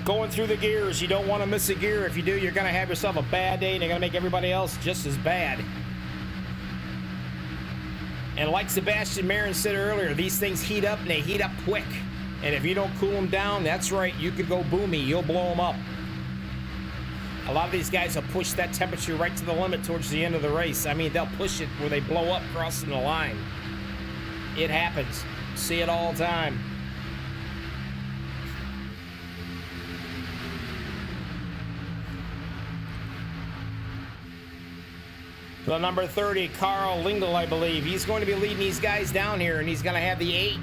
Going through the gears, you don't want to miss a gear. If you do, you're going to have yourself a bad day, and you're going to make everybody else just as bad. And like Sebastian Marin said earlier, these things heat up, and they heat up quick. And if you don't cool them down, that's right, you could go boomy. You'll blow them up. A lot of these guys will push that temperature right to the limit towards the end of the race. I mean, they'll push it where they blow up crossing the line. It happens. See it all the time. The number 30, Carl Lingle, I believe. He's going to be leading these guys down here, and he's going to have the 8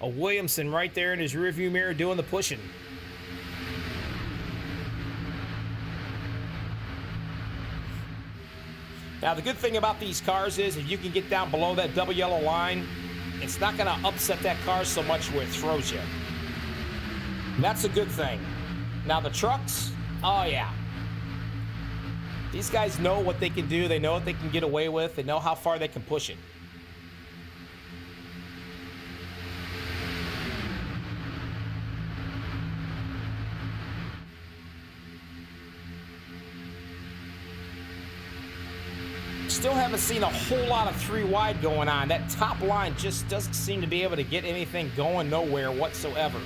of Williamson right there in his rearview mirror doing the pushing. Now, the good thing about these cars is if you can get down below that double yellow line, it's not going to upset that car so much where it throws you. And that's a good thing. Now, the trucks, oh, yeah. These guys know what they can do. They know what they can get away with. They know how far they can push it. Still haven't seen a whole lot of 3 wide going on. That top line just doesn't seem to be able to get anything going nowhere whatsoever.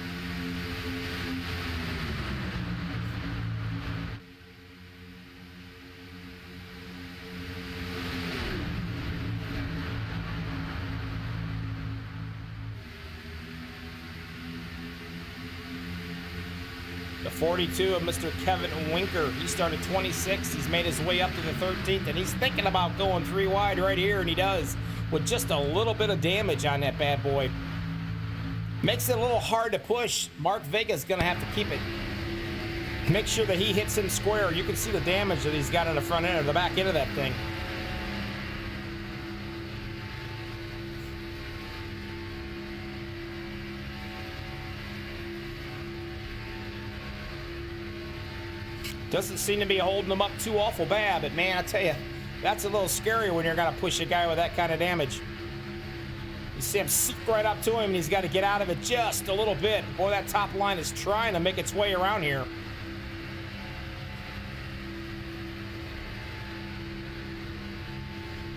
The 42 of Mr. Kevin Winker. He started 26th. He's made his way up to the 13th, and he's thinking about going 3 wide right here, and he does, with just a little bit of damage on that bad boy. Makes it a little hard to push. Mark Vega's going to have to keep it. Make sure that he hits him square. You can see the damage that he's got on the front end or the back end of that thing. Doesn't seem to be holding them up too awful bad, but man, I tell you, that's a little scary when you're going to push a guy with that kind of damage. You see him seek right up to him, and he's got to get out of it just a little bit. Boy, that top line is trying to make its way around here.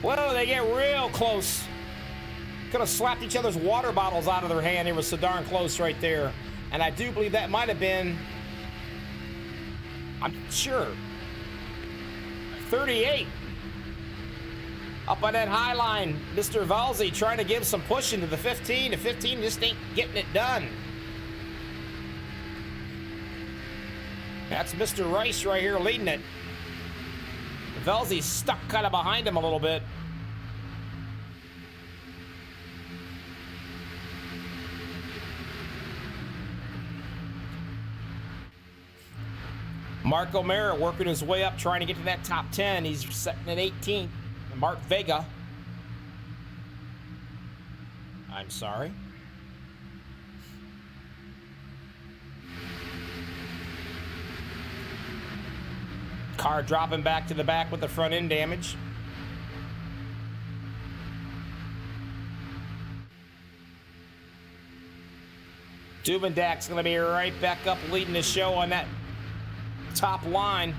Whoa, they get real close. Could have slapped each other's water bottles out of their hand. They were so darn close right there. And I do believe that might have been, I'm sure, 38. Up on that high line, Mr. Valzi trying to give some push into the 15. The 15 just ain't getting it done. That's Mr. Rice right here leading it. Valzi's stuck kind of behind him a little bit. Mark O'Mara working his way up, trying to get to that top 10. He's sitting at 18th. Mark Vega. I'm sorry. Car dropping back to the back with the front end damage. Dubendak's going to be right back up leading the show on that top line.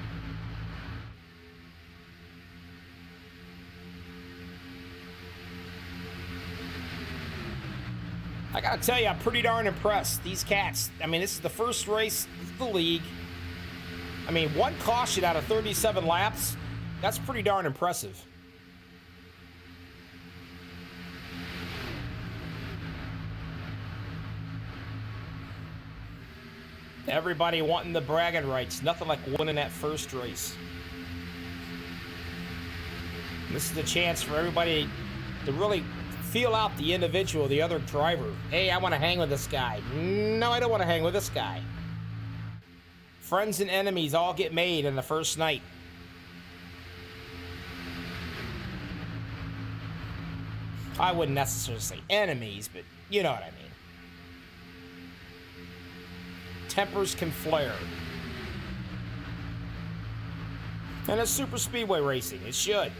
I gotta tell you, I'm pretty darn impressed. These cats, I mean, this is the first race of the league. I mean, one caution out of 37 laps, that's pretty darn impressive. Everybody wanting the bragging rights. Nothing like winning that first race. This is the chance for everybody to really feel out the individual, the other driver. Hey, I want to hang with this guy. No, I don't want to hang with this guy. Friends and enemies all get made in the first night. I wouldn't necessarily say enemies, but you know what I mean. Tempers can flare. And it's super speedway racing. It should.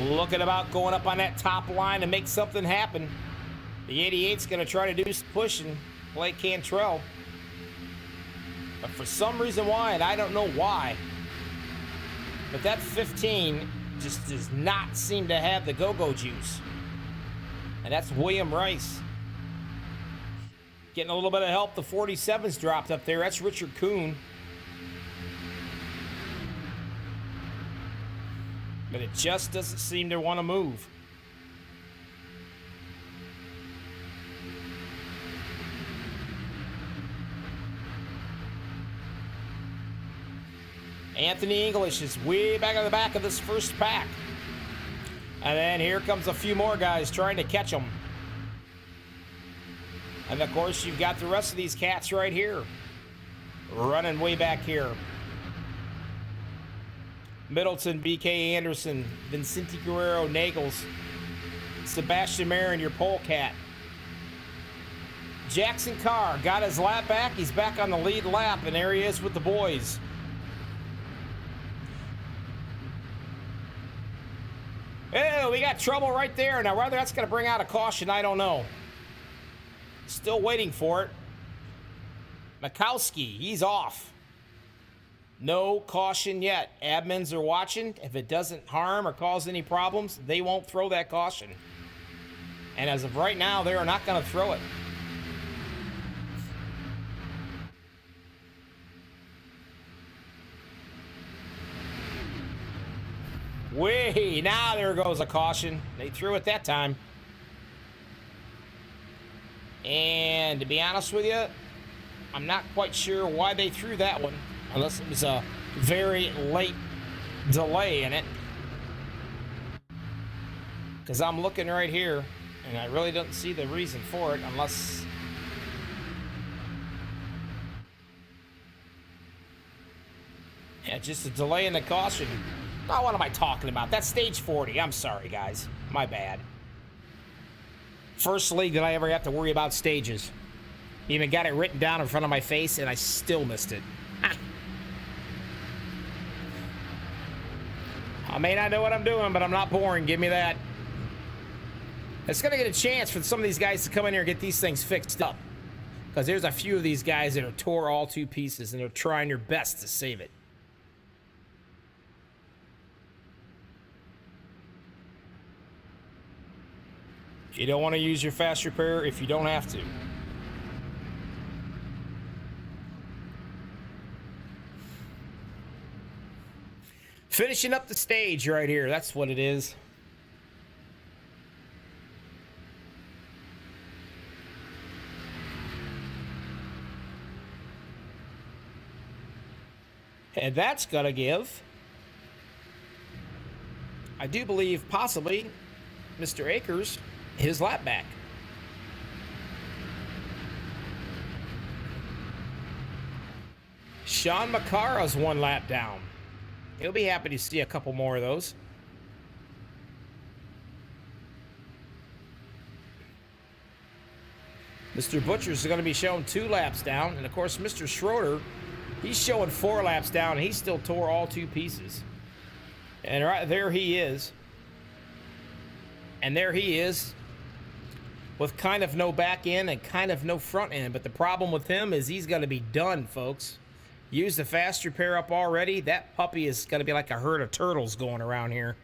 Looking about going up on that top line to make something happen. The 88's going to try to do some pushing, play Cantrell. But for some reason why, and I don't know why, but that 15 just does not seem to have the go-go juice. And that's William Rice. Getting a little bit of help. The 47's dropped up there. That's Richard Kuhn. But it just doesn't seem to want to move. Anthony English is way back at the back of this first pack. And then here comes a few more guys trying to catch them. And of course, you've got the rest of these cats right here. Running way back here. Middleton, BK Anderson, Vincente Guerrero, Nagels, Sebastian Marin, your polecat. Jackson Carr got his lap back. He's back on the lead lap, and there he is with the boys. Oh, we got trouble right there. Now, whether that's going to bring out a caution, I don't know. Still waiting for it. Mikowski, he's off. No caution yet. Admins are watching. If it doesn't harm or cause any problems, they won't throw that caution. And as of right now, they are not going to throw it. Way, now there goes a caution. They threw it that time. And to be honest with you, I'm not quite sure why they threw that one. Unless it was a very late delay in it. Because I'm looking right here, and I really don't see the reason for it, unless... Yeah, just a delay in the caution. Oh, what am I talking about? That's stage 40. I'm sorry, guys. My bad. First league that I ever have to worry about stages. Even got it written down in front of my face, and I still missed it. I may not know what I'm doing, but I'm not boring. Give me that. It's going to get a chance for some of these guys to come in here and get these things fixed up. Because there's a few of these guys that are tore all to pieces, and they're trying their best to save it. You don't want to use your fast repair if you don't have to. Finishing up the stage right here. That's what it is. And that's going to give, I do believe, possibly Mr. Akers his lap back. Sean Macara's one lap down. He'll be happy to see a couple more of those. Mr. Butcher's going to be showing 2 laps down. And, of course, Mr. Schroeder, he's showing 4 laps down, and he still tore all 2 pieces. And right there he is. And there he is with kind of no back end and kind of no front end. But the problem with him is he's going to be done, folks. Use the fast repair up already. That puppy is going to be like a herd of turtles going around here.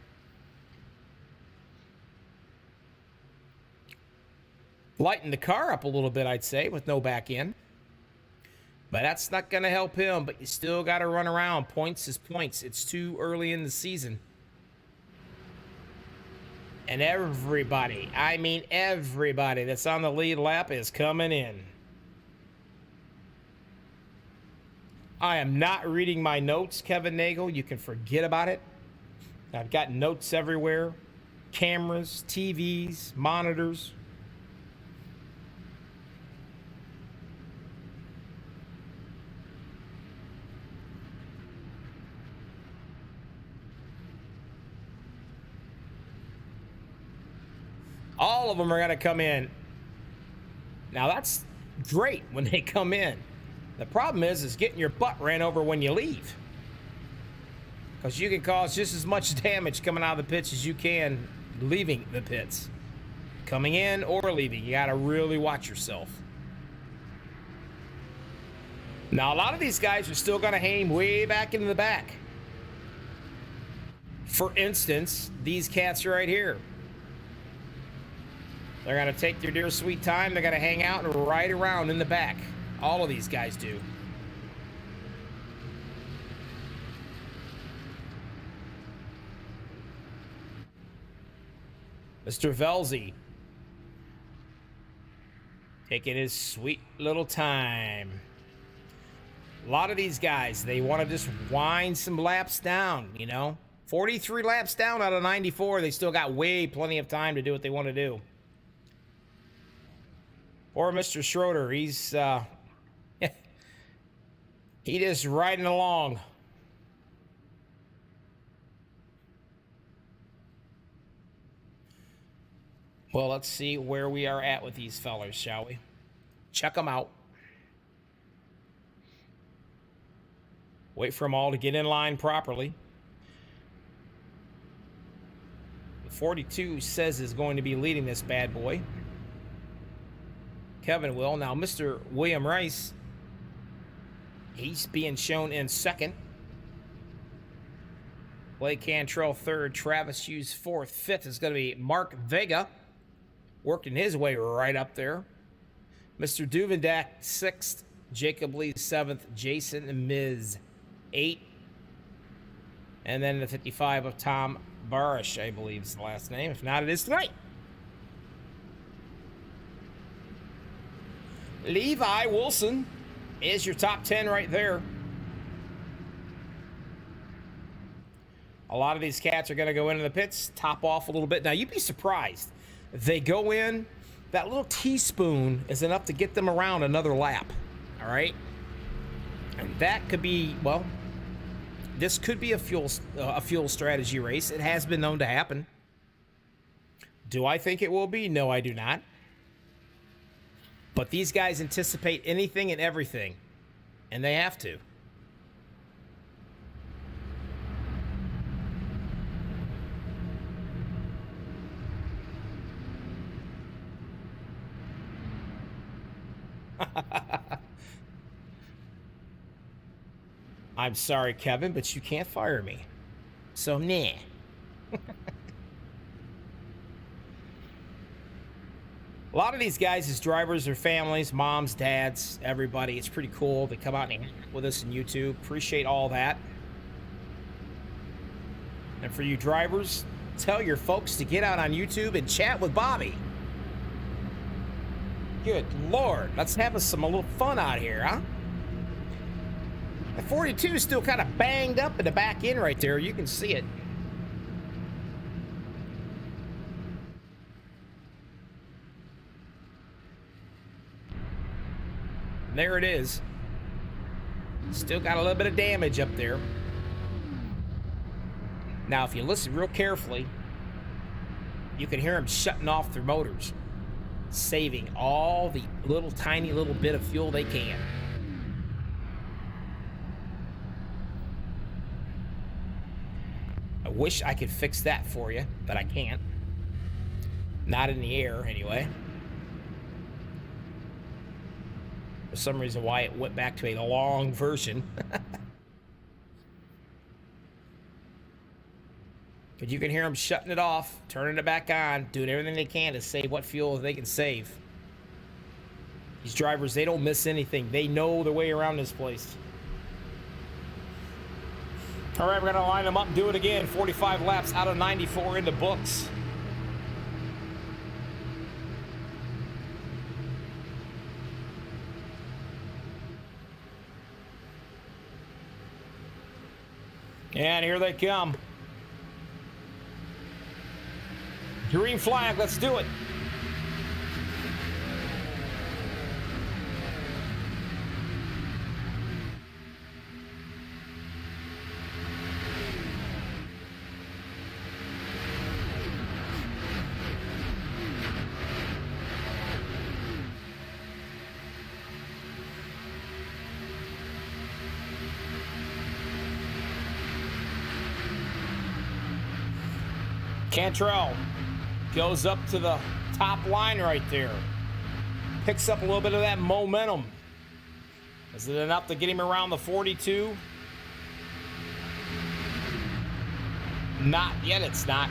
Lighten the car up a little bit, I'd say, with no back end. But that's not going to help him. But you still got to run around. Points is points. It's too early in the season. And everybody, I mean everybody that's on the lead lap is coming in. I am not reading my notes, Kevin Nagel. You can forget about it. I've got notes everywhere. Cameras, TVs, monitors. All of them are going to come in. Now, that's great when they come in. The problem is getting your butt ran over when you leave. Because you can cause just as much damage coming out of the pits as you can leaving the pits. Coming in or leaving. You got to really watch yourself. Now, a lot of these guys are still going to aim way back into the back. For instance, these cats right here. They're going to take their dear sweet time. They're going to hang out and ride around in the back. All of these guys do. Mr. Velzy. Taking his sweet little time. A lot of these guys, they want to just wind some laps down, you know. 43 laps down out of 94. They still got plenty of time to do what they want to do. Or Mr. Schroeder, he's he just riding along. Well, let's see where we are at with these fellers, shall we? Check them out. Wait for them all to get in line properly. The 42 says is going to be leading this bad boy. Kevin will. Now, Mr. William Rice, he's being shown in second. Blake Cantrell third. Travis Hughes fourth. Fifth is going to be Mark Vega, working his way right up there. Mr. Duvendak sixth. Jacob Lee seventh. Jason Miz eighth. And then the 55 of Tom Barish, I believe is the last name. If not, it is tonight. Levi Wilson is your top 10 right there. A lot of these cats are going to go into the pits, top off a little bit. Now, you'd be surprised. They go in, that little teaspoon is enough to get them around another lap. All right? And that could be, well, this could be a fuel strategy race. It has been known to happen. Do I think it will be? No, I do not. But these guys anticipate anything and everything, and they have to. I'm sorry, Kevin, but you can't fire me. So, nah. A lot of these guys as drivers, their families, moms, dads, everybody. It's pretty cool. They come out and hang with us on YouTube. Appreciate all that. And for you drivers, tell your folks to get out on YouTube and chat with Bobby. Good Lord, let's have us some a little fun out here, huh? The 42 is still kind of banged up in the back end right there. You can see it. And there it is. Still got a little bit of damage up there. Now, if you listen real carefully, you can hear them shutting off their motors, saving all the little tiny little bit of fuel they can. I wish I could fix that for you, but I can't. Not in the air, anyway. For some reason why it went back to a long version. But you can hear them shutting it off, turning it back on, doing everything they can to save what fuel they can save. These drivers, they don't miss anything. They know their way around this place. All right, we're going to line them up and do it again. 45 laps out of 94 in the books. And here they come. Green flag, let's do it. Cantrell goes up to the top line right there. Picks up a little bit of that momentum. Is it enough to get him around the 42? Not yet, it's not.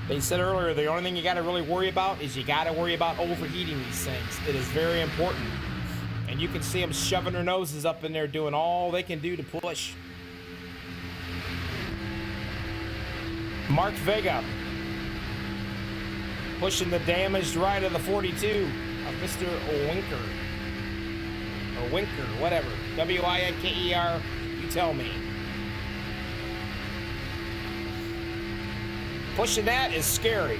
They said earlier, the only thing you got to really worry about is you got to worry about overheating these things. It is very important. And you can see them shoving their noses up in there, doing all they can do to push. Mark Vega pushing the damaged right of the 42 of Mr. Winker. Or Winker, whatever. W-I-N-K-E-R, you tell me. Pushing that is scary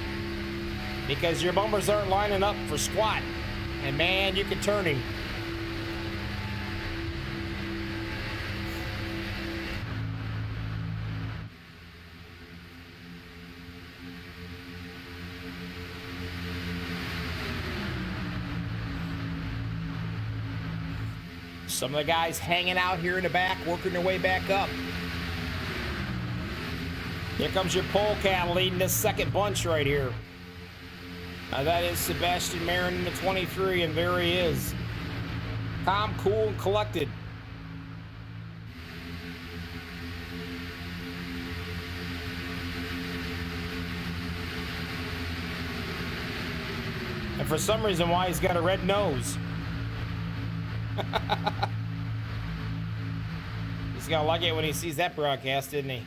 because your bumpers aren't lining up for squat. And man, you can turn him. Some of the guys hanging out here in the back, working their way back up. Here comes your polecat leading this second bunch right here. That is Sebastian Marin in the 23, and there he is. Calm, cool, and collected. And for some reason why he's got a red nose. He's gonna like it when he sees that broadcast, isn't he?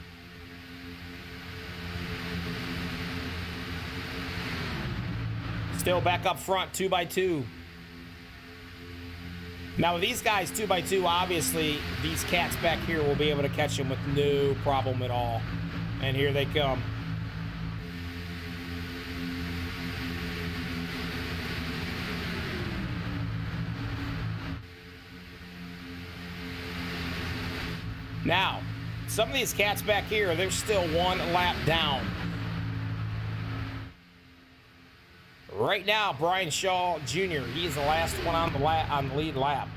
Still back up front, 2x2. Now with these guys 2x2, obviously these cats back here will be able to catch them with no problem at all. And here they come. Now, some of these cats back here, they're still one lap down. Right now, Brian Shaw Jr., he's the last one on the lead lap.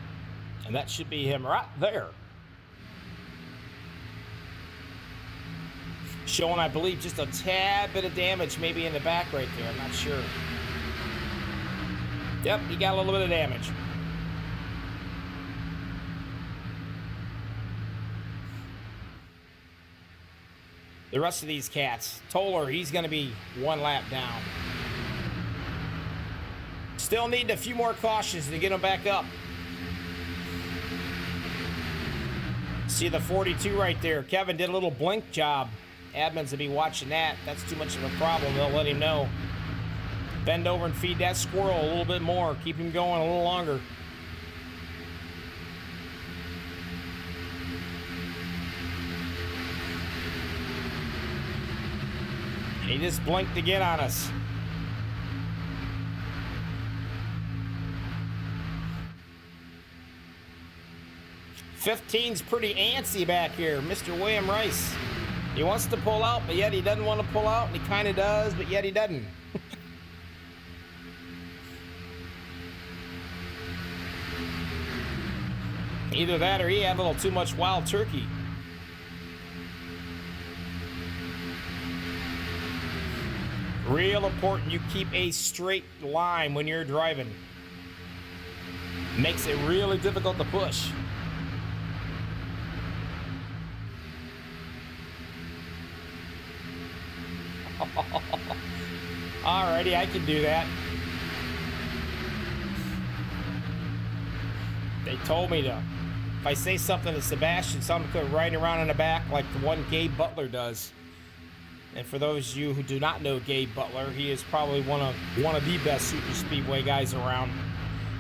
And that should be him right there. Showing, I believe, just a tad bit of damage maybe in the back right there. I'm not sure. Yep, he got a little bit of damage. the rest of these cats. Toller, he's going to be 1 lap down. Still needing a few more cautions to get him back up. See the 42 right there. Kevin did a little blink job. Admins will be watching that. That's too much of a problem. They'll let him know. Bend over and feed that squirrel a little bit more. Keep him going a little longer. He just blinked again on us. '15's pretty antsy back here, Mr. William Rice. He wants to pull out, but yet he doesn't want to pull out, and he kind of does, but yet he doesn't. Either that or he had a little too much wild turkey. Real important you keep a straight line when you're driving. Makes it really difficult to push. Alrighty, I can do that. They told me to. If I say something to Sebastian, someone could riding around in the back like the one Gabe Butler does. And for those of you who do not know Gabe Butler, he is probably one of the best super speedway guys around.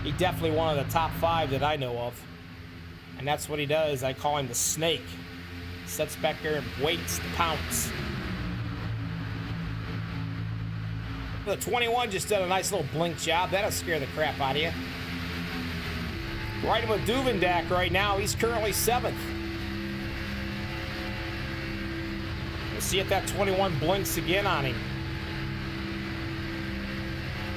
He definitely one of the top 5 that I know of. And that's what he does. I call him the snake. He sits back there and waits to pounce. The 21 just did a nice little blink job. That'll scare the crap out of you. Riding with Duvendak right now. He's currently 7th. Let's see if that 21 blinks again on him.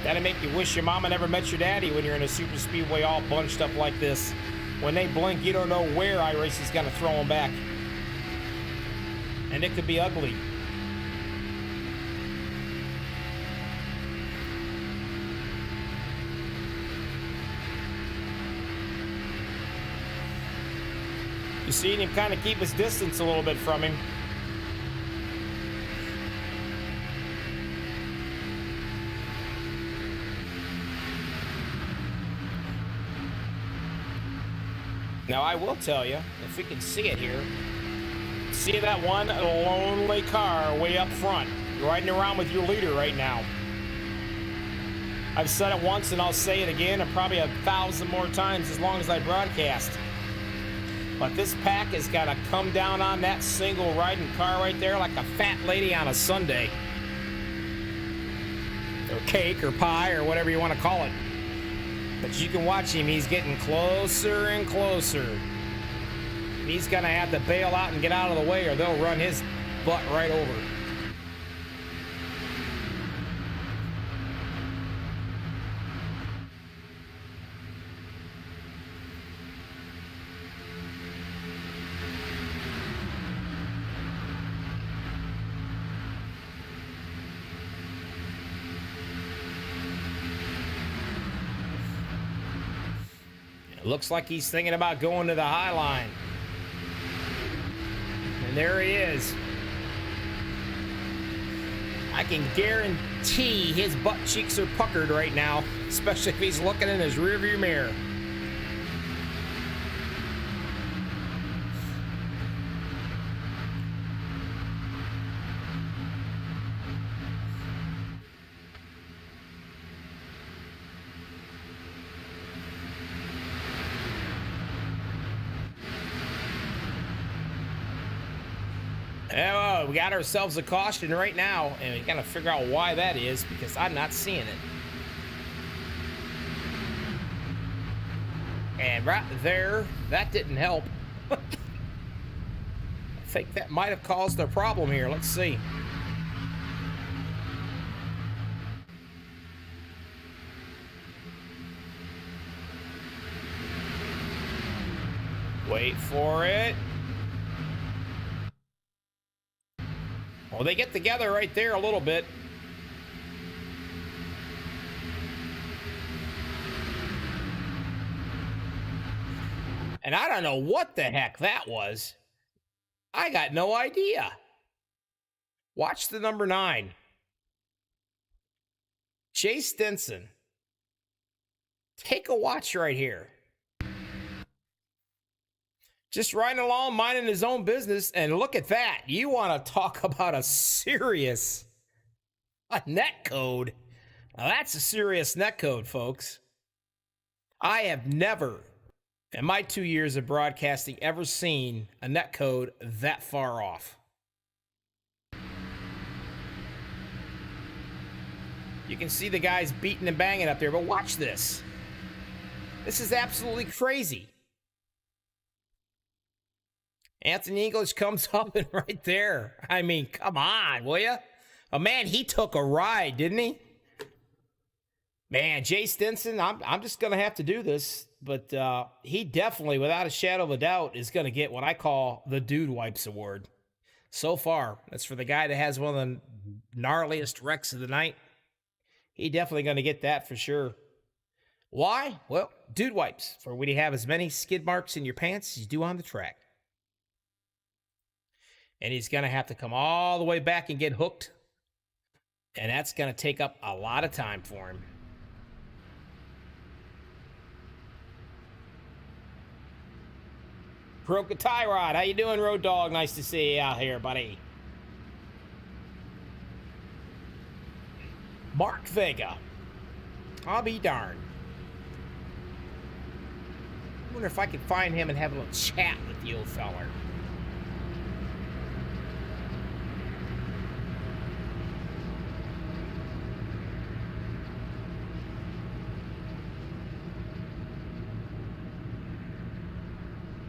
That'll make you wish your mama never met your daddy when you're in a super speedway all bunched up like this. When they blink, you don't know where iRace is going to throw them back. And it could be ugly. You seen him kind of keep his distance a little bit from him. Now I will tell you, if we can see it here, see that one lonely car way up front, riding around with your leader right now. I've said it once and I'll say it again and probably 1,000 more times as long as I broadcast. But this pack has got to come down on that single riding car right there like a fat lady on a Sunday. Or cake or pie or whatever you want to call it. But you can watch him, he's getting closer and closer. He's going to have to bail out and get out of the way or they'll run his butt right over. Looks like he's thinking about going to the high line. And there he is. I can guarantee his butt cheeks are puckered right now, especially if he's looking in his rearview mirror. We got ourselves a caution right now, and we gotta figure out why that is because I'm not seeing it. And right there, that didn't help. I think that might have caused a problem here. Let's see. Wait for it. Well, they get together right there a little bit. And I don't know what the heck that was. I got no idea. Watch the number 9. Jay Stinson. Take a watch right here. Just riding along, minding his own business, and look at that. You want to talk about a net code. Now that's a serious net code, folks. I have never, in my 2 years of broadcasting, ever seen a net code that far off. You can see the guys beating and banging up there, but watch this. This is absolutely crazy. Anthony English comes up and right there. I mean, come on, will ya? Oh, man, he took a ride, didn't he? Man, Jay Stinson, I'm just going to have to do this. But he definitely, without a shadow of a doubt, is going to get what I call the Dude Wipes Award. So far, that's for the guy that has one of the gnarliest wrecks of the night. He definitely going to get that for sure. Why? Well, Dude Wipes, for when you have as many skid marks in your pants as you do on the track. And he's going to have to come all the way back and get hooked. And that's going to take up a lot of time for him. Broke a tie rod. How you doing, Road Dog? Nice to see you out here, buddy. Mark Vega. I'll be darned. I wonder if I could find him and have a little chat with the old feller.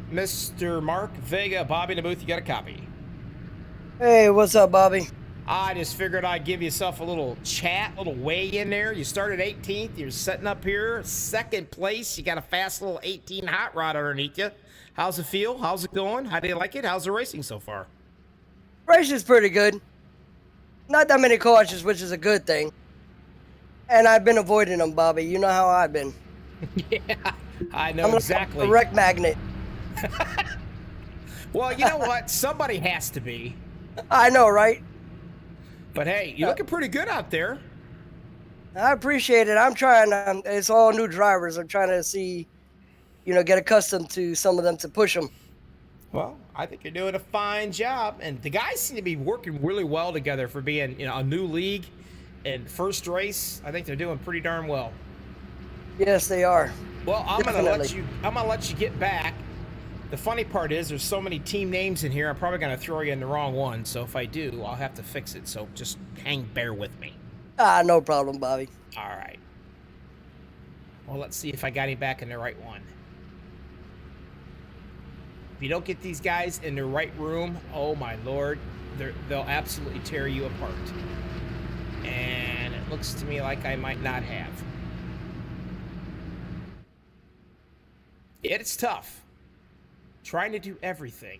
Mr. Mark Vega, Bobby in the booth, you got a copy. Hey, what's up, Bobby? I just figured I'd give yourself a little chat, a little weigh in there. You started 18th. You're setting up here, second place. You got a fast little 18 hot rod underneath you. How's it feel? How's it going? How do you like it? How's the racing so far? Racing's pretty good. Not that many cautions, which is a good thing. And I've been avoiding them, Bobby. You know how I've been. Yeah, I know I'm exactly. A wreck magnet. Well, you know what? Somebody has to be. I know, right? But hey, you're looking pretty good out there. I appreciate it. I'm trying. It's all new drivers. I'm trying to see, get accustomed to some of them to push them. Well, I think you're doing a fine job. And the guys seem to be working really well together for being, a new league and first race. I think they're doing pretty darn well. Yes, they are. Well, I'm gonna let you get back. The funny part is there's so many team names in here, I'm probably going to throw you in the wrong one. So if I do, I'll have to fix it. So just bear with me. No problem, Bobby. All right. Well, let's see if I got him back in the right one. If you don't get these guys in the right room, oh my Lord, they'll absolutely tear you apart. And it looks to me like I might not have. It's tough. Trying to do everything.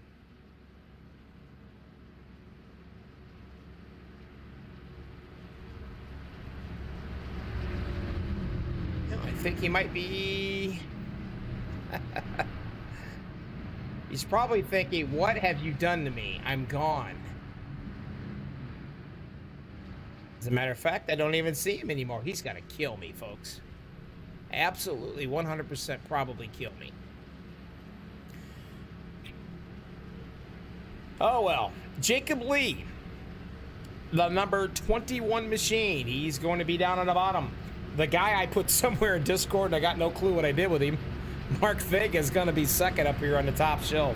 I think he might be... He's probably thinking, what have you done to me? I'm gone. As a matter of fact, I don't even see him anymore. He's got to kill me, folks. Absolutely, 100% probably kill me. Oh, well. Jacob Lee, the number 21 machine. He's going to be down on the bottom. The guy I put somewhere in Discord, and I got no clue what I did with him. Mark Vega is going to be second up here on the top shelf.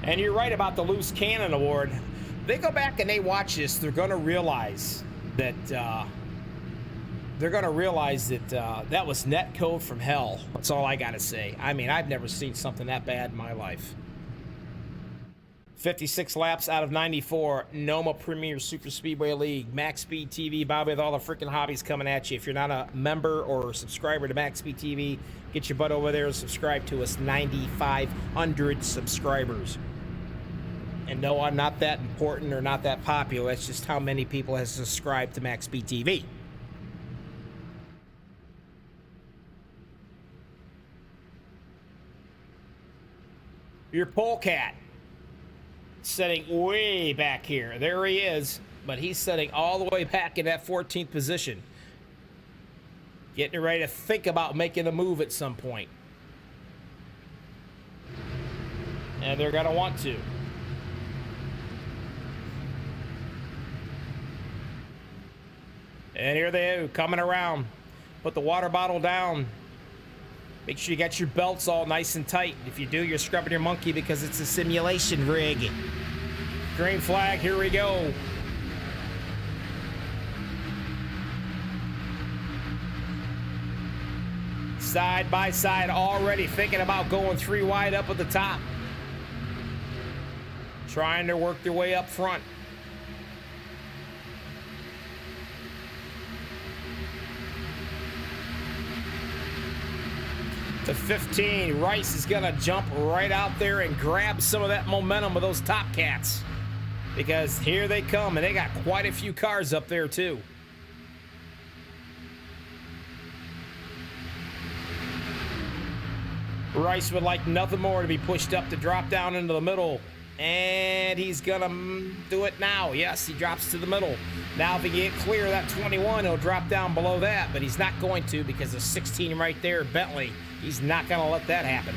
And you're right about the Loose Cannon Award. They go back and they watch this, they're going to realize that... that was net code from hell. That's all I gotta say. I mean, I've never seen something that bad in my life. 56 laps out of 94. NOMA Premier Super Speedway League. MaxSpeedTV. Bobby with all the freaking hobbies coming at you. If you're not a member or a subscriber to MaxSpeedTV, get your butt over there and subscribe to us. 9,500 subscribers. And no, I'm not that important or not that popular. That's just how many people have subscribed to MaxSpeedTV. Your polecat setting way back here. There he is, but he's setting all the way back in that 14th position. Getting ready to think about making a move at some point. And they're going to want to. And here they are, coming around. Put the water bottle down. Make sure you got your belts all nice and tight. If you do, you're scrubbing your monkey because it's a simulation rig. Green flag, here we go. Side by side, already thinking about going 3 wide up at the top. Trying to work their way up front. To 15, Rice is gonna jump right out there and grab some of that momentum with those top cats, because here they come, and they got quite a few cars up there too. Rice would like nothing more to be pushed up to drop down into the middle, and he's gonna do it now. Yes, he drops to the middle. Now if he get clear of that 21, he'll drop down below that, but he's not going to because of 16 right there, Bentley. He's not going to let that happen.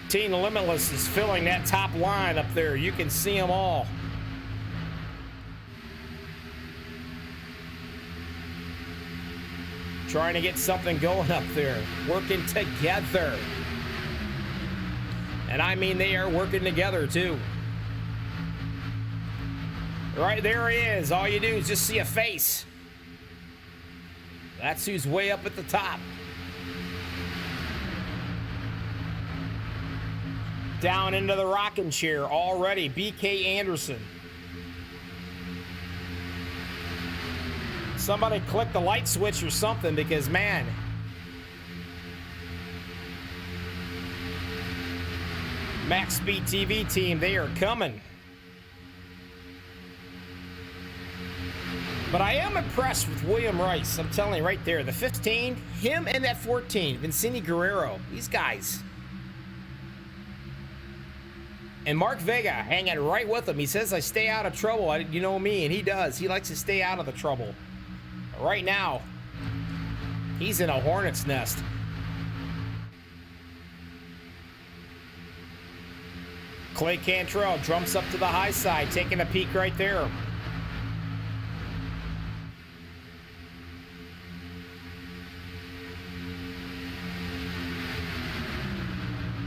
Team Limitless is filling that top line up there. You can see them all. Trying to get something going up there. Working together. And I mean they are working together too. Right there he is. All you do is just see a face. That's who's way up at the top. Down into the rocking chair already, BK Anderson. Somebody click the light switch or something, because man, MaxSpeedTV team, they are coming. But I am impressed with William Rice. I'm telling you right there, the 15, him and that 14, Vincini Guerrero, these guys. And Mark Vega hanging right with him. He says, I stay out of trouble. You know me, and he does. He likes to stay out of the trouble. But right now, he's in a hornet's nest. Clay Cantrell jumps up to the high side, taking a peek right there.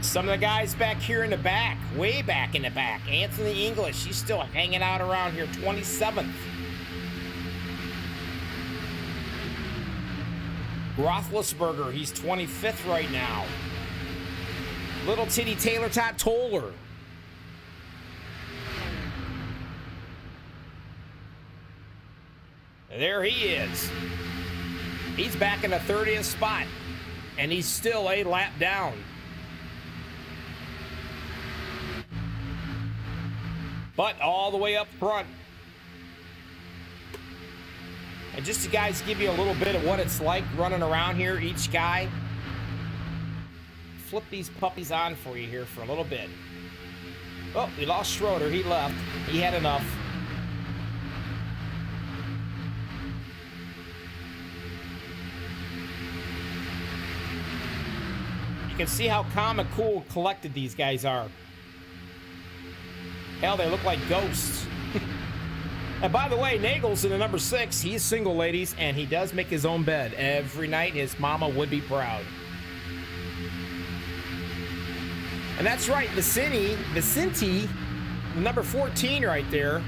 Some of the guys back here in the back, way back in the back. Anthony English, he's still hanging out around here, 27th. Roethlisberger, he's 25th right now. Little Titty Taylor Tot Toller. There he is. He's back in the 30th spot, and he's still a lap down. But all the way up front. And just to guys give you a little bit of what it's like running around here, each guy. Flip these puppies on for you here for a little bit. Oh, we lost Schroeder. He left. He had enough. You can see how calm and cool collected these guys are. Hell, they look like ghosts. And by the way, Nagel's in the number 6. He's single, ladies, and he does make his own bed every night. His mama would be proud. And that's right, Vicente, the number 14 right there.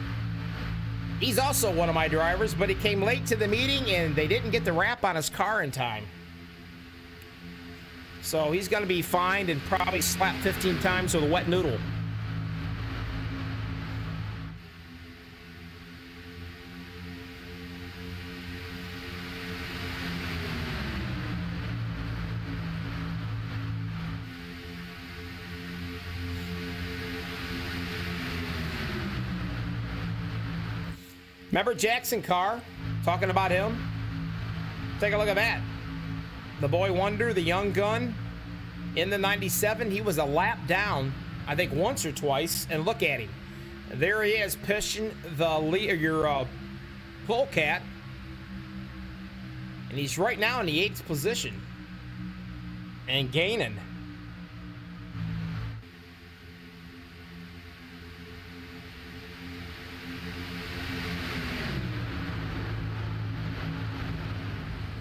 He's also one of my drivers, but he came late to the meeting, and they didn't get the wrap on his car in time. So he's going to be fined and probably slapped 15 times with a wet noodle. Remember Jackson Carr? Talking about him? take a look at that. The boy wonder, the young gun, in the 97, he was a lap down, I think once or twice, and look at him. There he is, pushing the your polecat, and he's right now in the 8th position and gaining.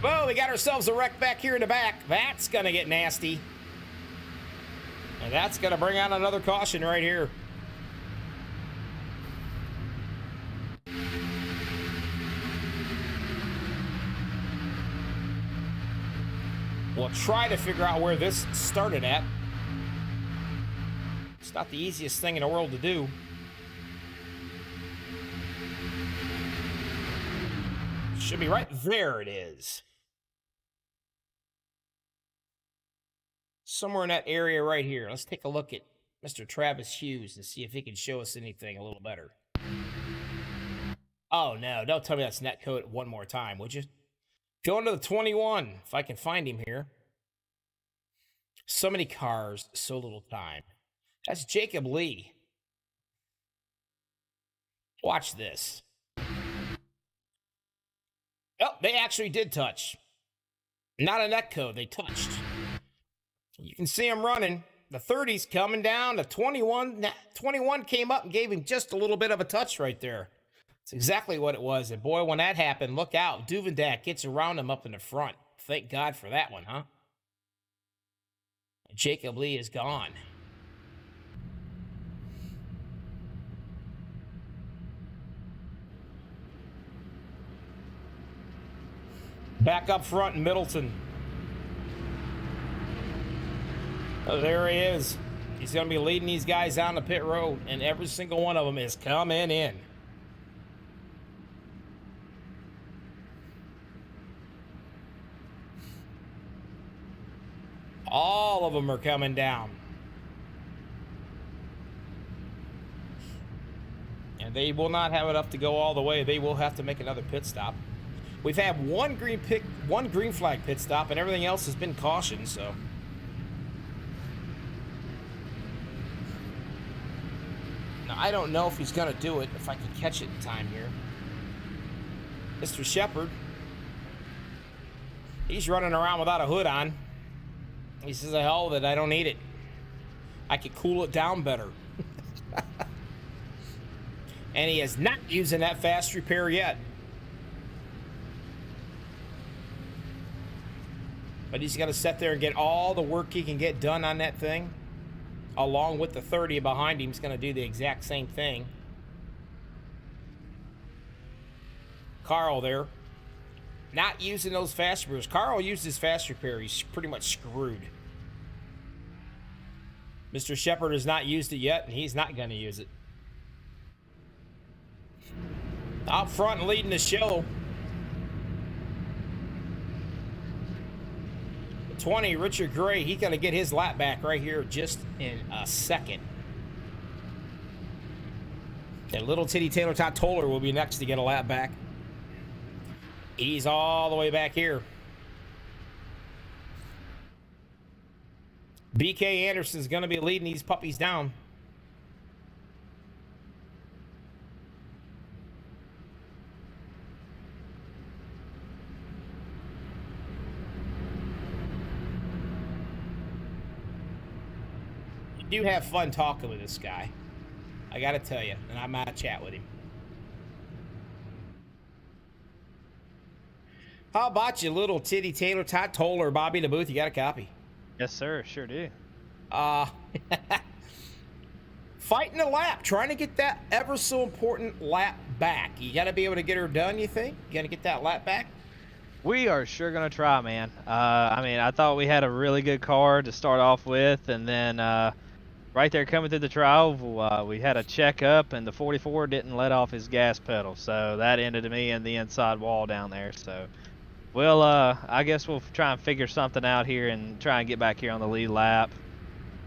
Well, we got ourselves a wreck back here in the back. That's going to get nasty. And that's going to bring out another caution right here. We'll try to figure out where this started at. It's not the easiest thing in the world to do. Should be right there. It is. Somewhere in that area right here. Let's take a look at Mr. Travis Hughes and see if he can show us anything a little better. Oh, no. Don't tell me that's netcode one more time, would you? Going to the 21, if I can find him here. So many cars, so little time. That's Jacob Lee. Watch this. Oh, they actually did touch. Not a netcode, they touched. You can see him running. The 30's coming down. The 21 came up and gave him just a little bit of a touch right there. It's exactly what it was. And boy, when that happened, look out. Duvendak gets around him up in the front. Thank God for that one, huh? Jacob Lee is gone. Back up front in Middleton. Oh, there he is. He's going to be leading these guys down the pit road, and every single one of them is coming in. All of them are coming down. And they will not have enough to go all the way. They will have to make another pit stop. We've had one green flag pit stop, and everything else has been caution, so. Now, I don't know if he's going to do it, if I can catch it in time here. Mr. Shepard. He's running around without a hood on. He says, hell that I don't need it. I could cool it down better. And he is not using that fast repair yet. But he's got to sit there and get all the work he can get done on that thing. Along with the 30 behind him, he's going to do the exact same thing. Carl there. Not using those fast repairs. Carl used his fast repair. He's pretty much screwed. Mr. Shepard has not used it yet, and he's not going to use it. Out front and leading the show. 20, Richard Gray, he's going to get his lap back right here just in a second. And little Titty Taylor Todd Toller will be next to get a lap back. He's all the way back here. BK Anderson's going to be leading these puppies down. You do have fun talking with this guy. I got to tell you, and I'm going to chat with him. How about you, little Titty Taylor, Todd Toller, Bobby in the booth? You got a copy? Yes, sir. Sure do. Fighting a lap, trying to get that ever so important lap back. You got to be able to get her done, you think? You got to get that lap back? We are sure going to try, man. I mean, I thought we had a really good car to start off with, and then right there coming through the trial, we had a checkup, and the 44 didn't let off his gas pedal, so that ended me in the inside wall down there. So we'll, I guess we'll try and figure something out here and try and get back here on the lead lap,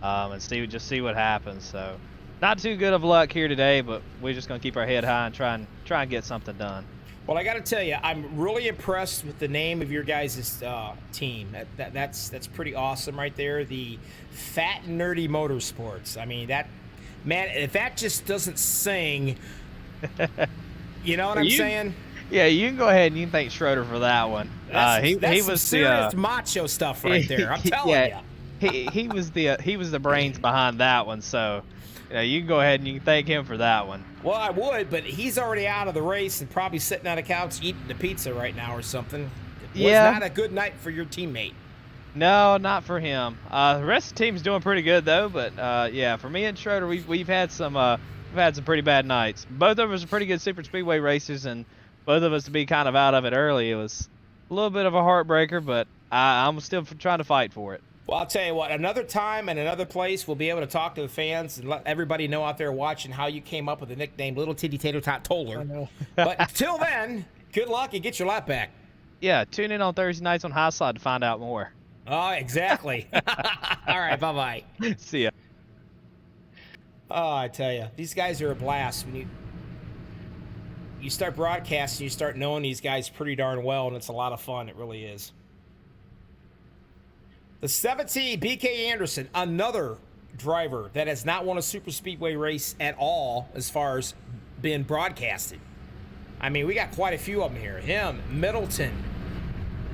and see what happens. So not too good of luck here today, but we're just going to keep our head high and try and get something done. Well, I got to tell you, I'm really impressed with the name of your guys' team. That's pretty awesome right there. The Fat Nerdy Motorsports. I mean, that, man, if that just doesn't sing, you know what I'm saying? Yeah, you can go ahead and you can thank Schroeder for that one. That's He some was serious the macho stuff right there. I'm telling you. he was the brains behind that one. So, you can go ahead and you can thank him for that one. Well, I would, but he's already out of the race and probably sitting on a couch eating the pizza right now or something. It was not a good night for your teammate. No, not for him. The rest of the team's doing pretty good though. But yeah, for me and Schroeder, we've had some pretty bad nights. Both of us are pretty good super speedway racers, and both of us to be kind of out of it early, it was a little bit of a heartbreaker. But I'm still trying to fight for it. Well, I'll tell you what, another time and another place we'll be able to talk to the fans and let everybody know out there watching how you came up with the nickname Little Titty Tater Tot Toller. But until then, good luck and get your lap back. Yeah, tune in on Thursday nights on High Side to find out more. Oh, exactly. All right, bye-bye. See ya. Oh, I tell you, these guys are a blast. When you start broadcasting, you start knowing these guys pretty darn well, and it's a lot of fun. It really is. The 17, BK Anderson, another driver that has not won a super speedway race at all as far as being broadcasted. I mean, we got quite a few of them here. Him, Middleton.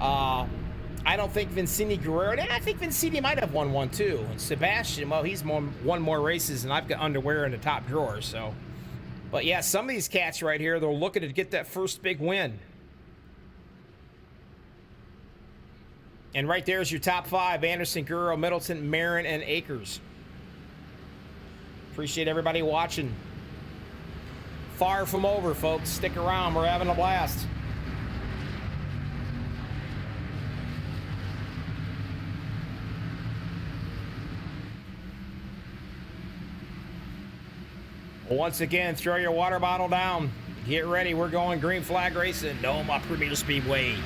I don't think Vincini Guerrero. I think Vincini might have won one too. And Sebastian, well, he's won more races, and I've got underwear in the top drawer. So, but yeah, some of these cats right here, they're looking to get that first big win. And right there is your top 5, Anderson, Guerrero, Middleton, Marin, and Akers. Appreciate everybody watching. Far from over, folks. Stick around. We're having a blast. Once again, throw your water bottle down. Get ready. We're going green flag racing. No, my Premier Speedway.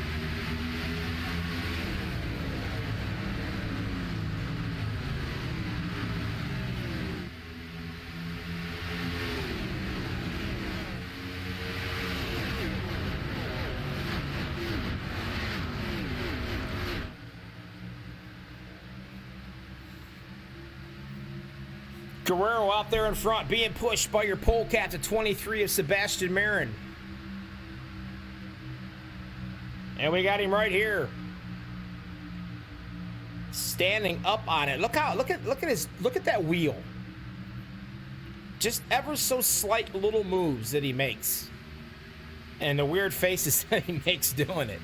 Guerrero out there in front, being pushed by your pole cat to 23 of Sebastian Marin. And we got him right here. Standing up on it. Look at that wheel. Just ever so slight little moves that he makes. And the weird faces that he makes doing it.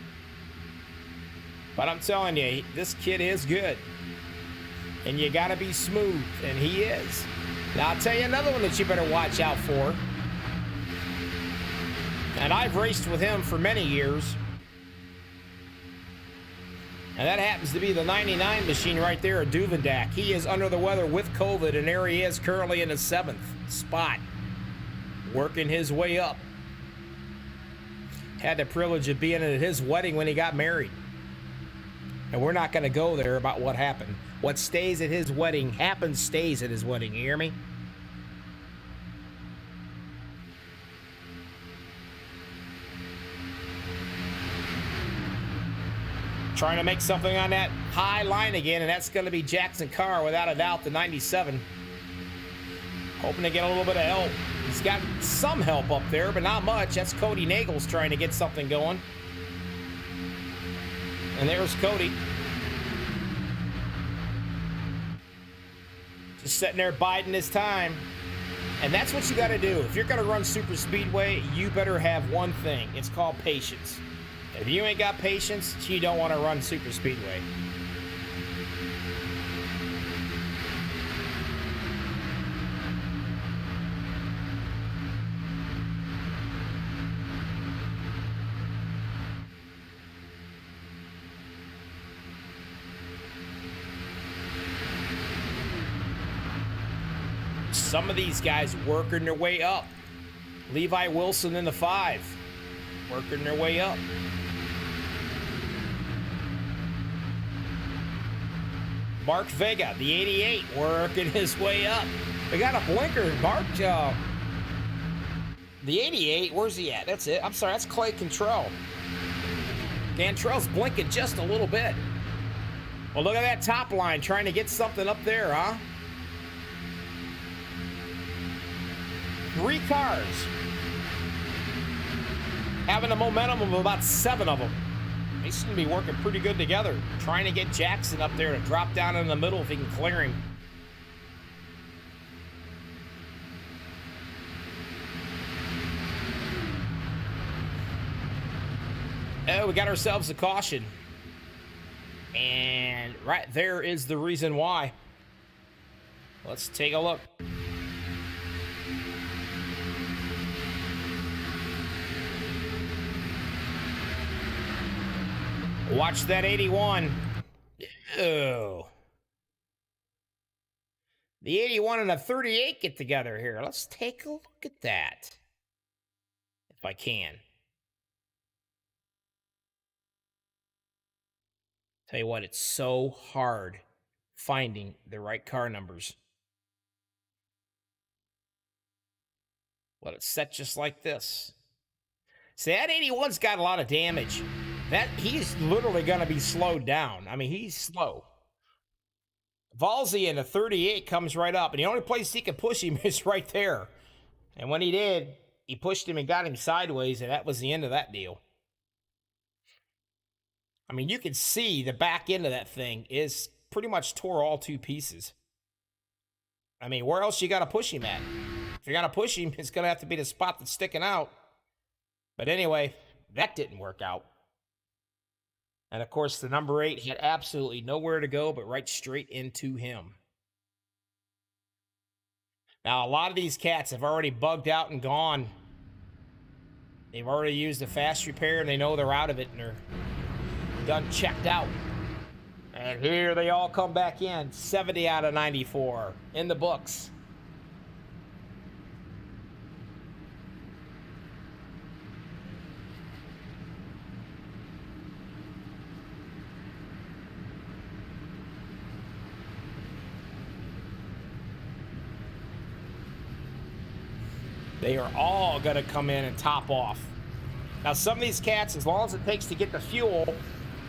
But I'm telling you, this kid is good. And you gotta be smooth, and he is. Now, I'll tell you another one that you better watch out for. And I've raced with him for many years. And that happens to be the 99 machine right there at Duvendak. He is under the weather with COVID, and there he is currently in the 7th spot. Working his way up. Had the privilege of being at his wedding when he got married. And we're not going to go there about what happened. What stays at his wedding stays at his wedding. You hear me? Trying to make something on that high line again, and that's going to be Jackson Carr, without a doubt, the 97. Hoping to get a little bit of help. He's got some help up there, but not much. That's Cody Nagels trying to get something going. And there's Cody. Just sitting there biding his time. And that's what you got to do. If you're going to run super speedway, you better have one thing. It's called patience. If you ain't got patience, you don't want to run super speedway. Some of these guys working their way up. Levi Wilson in the 5, working their way up. Mark Vega, the 88, working his way up. We got a blinker. Mark, The 88, where's he at? That's it. I'm sorry, that's Clay Cantrell. Cantrell's blinking just a little bit. Well, look at that top line, trying to get something up there, huh? 3 cars. Having a momentum of about 7 of them. They seem to be working pretty good together. Trying to get Jackson up there to drop down in the middle if he can clear him. Oh, we got ourselves a caution. And right there is the reason why. Let's take a look. Watch that 81. Oh. The 81 and a 38 get together here. Let's take a look at that. If I can. Tell you what, it's so hard finding the right car numbers. Well, it's set just like this. See, that 81's got a lot of damage. He's literally going to be slowed down. I mean, he's slow. Valsey in the 38 comes right up, and the only place he can push him is right there. And when he did, he pushed him and got him sideways, and that was the end of that deal. I mean, you can see the back end of that thing is pretty much tore all 2 pieces. I mean, where else you got to push him at? If you're going to push him, it's going to have to be the spot that's sticking out. But anyway, that didn't work out. And, of course, the number 8 had absolutely nowhere to go but right straight into him. Now, a lot of these cats have already bugged out and gone. They've already used a fast repair, and they know they're out of it, and they're done checked out. And here they all come back in. 70 out of 94 in the books. They are all going to come in and top off. Now, some of these cats, as long as it takes to get the fuel,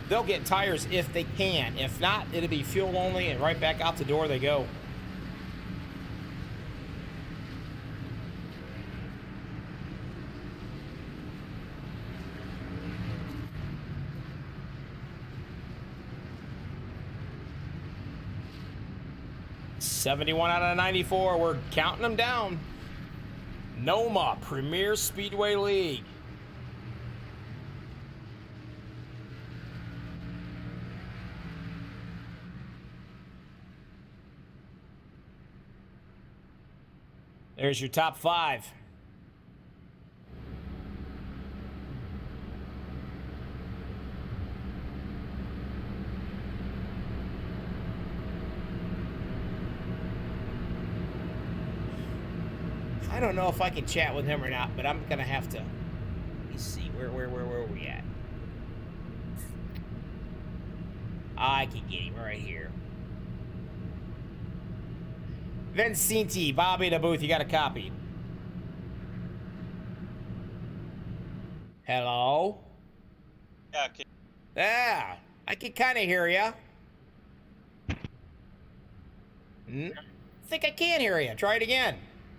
they'll get tires if they can. If not, it'll be fuel only, and right back out the door they go. $71 out of 94. We're counting them down. NOMA Premier Speedway League. There's your top 5. I don't know if I can chat with him or not, but I'm gonna have to. Let me see, where are we at? I can get him right here. Vincenti, Bobby in the booth, you got a copy. Hello? Yeah, I can kind of hear you. I think I can hear you. Try it again.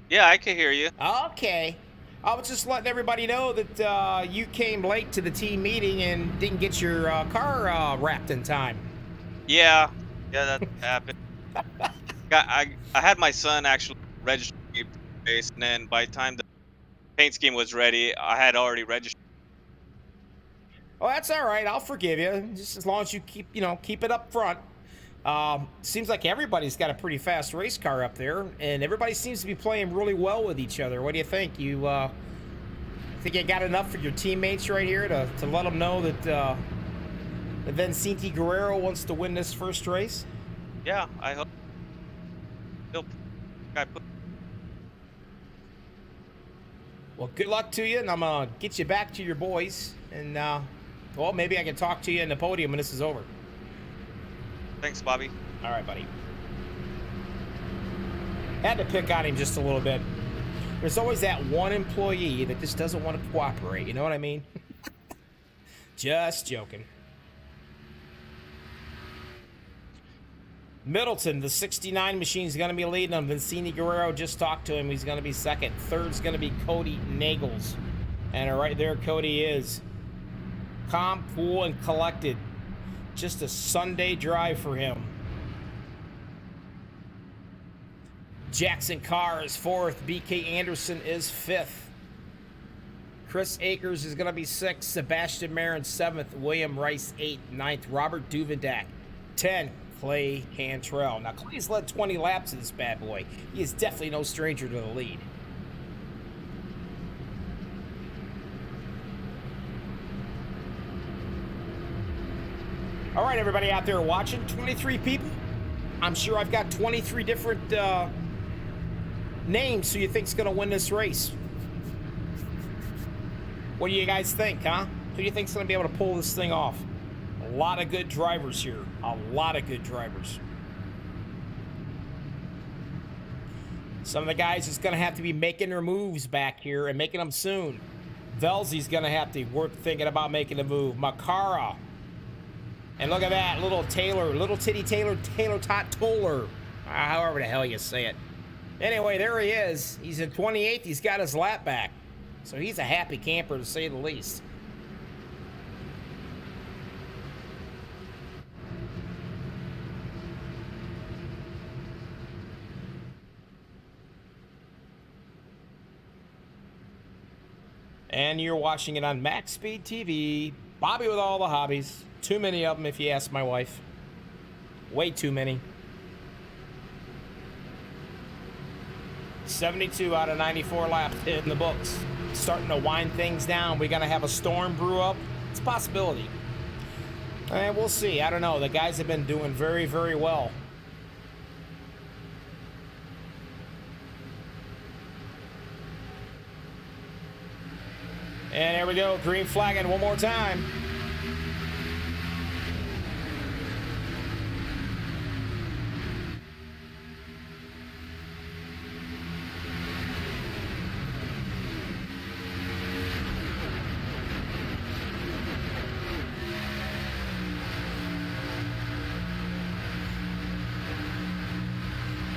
Yeah, I can hear you. Okay. I was just letting everybody know that you came late to the team meeting and didn't get your car wrapped in time. Yeah, that happened. I had my son actually register me for the race, and then by the time the paint scheme was ready, I had already registered. Oh, that's all right. I'll forgive you, just as long as you keep it up front. Seems like everybody's got a pretty fast race car up there, and everybody seems to be playing really well with each other. What do you think? You think you got enough for your teammates right here to let them know that Vincenti Guerrero wants to win this first race? Yeah, I hope. Well, good luck to you, and I'm gonna get you back to your boys, and well, maybe I can talk to you in the podium when this is over. Thanks, Bobby. All right, buddy. Had to pick on him just a little bit. There's always that one employee that just doesn't want to cooperate. You know what I mean? Just joking. Middleton, the 69 machine, is going to be leading them. Vincini Guerrero, just talked to him. He's going to be second. Third's going to be Cody Nagels. And right there, Cody is. Calm, cool, and collected. Just a Sunday drive for him. Jackson Carr is fourth. BK Anderson is fifth. Chris Akers is going to be sixth. Sebastian Marin, seventh. William Rice, eighth. Ninth. Robert Duvendak, 10. Clay Cantrell. Now, Clay's led 20 laps of this bad boy. He is definitely no stranger to the lead. All right, everybody out there watching, 23 people. I'm sure I've got 23 different names who you think's going to win this race. What do you guys think, huh? Who do you think's going to be able to pull this thing off? A lot of good drivers here. A lot of good drivers. Some of the guys is going to have to be making their moves back here and making them soon. Velzy's going to have to work thinking about making a move. Makara. And look at that, little Taylor, little titty Taylor, Taylor Tot Toller. However the hell you say it. Anyway, there he is. He's in 28th. He's got his lap back. So he's a happy camper, to say the least. And you're watching it on MaxSpeedTV. Bobby with all the hobbies. Too many of them, if you ask my wife. Way too many. 72 out of 94 laps in the books. Starting to wind things down. We're going to have a storm brew up. It's a possibility. And we'll see. I don't know. The guys have been doing very, very well. And there we go. Green flagging one more time.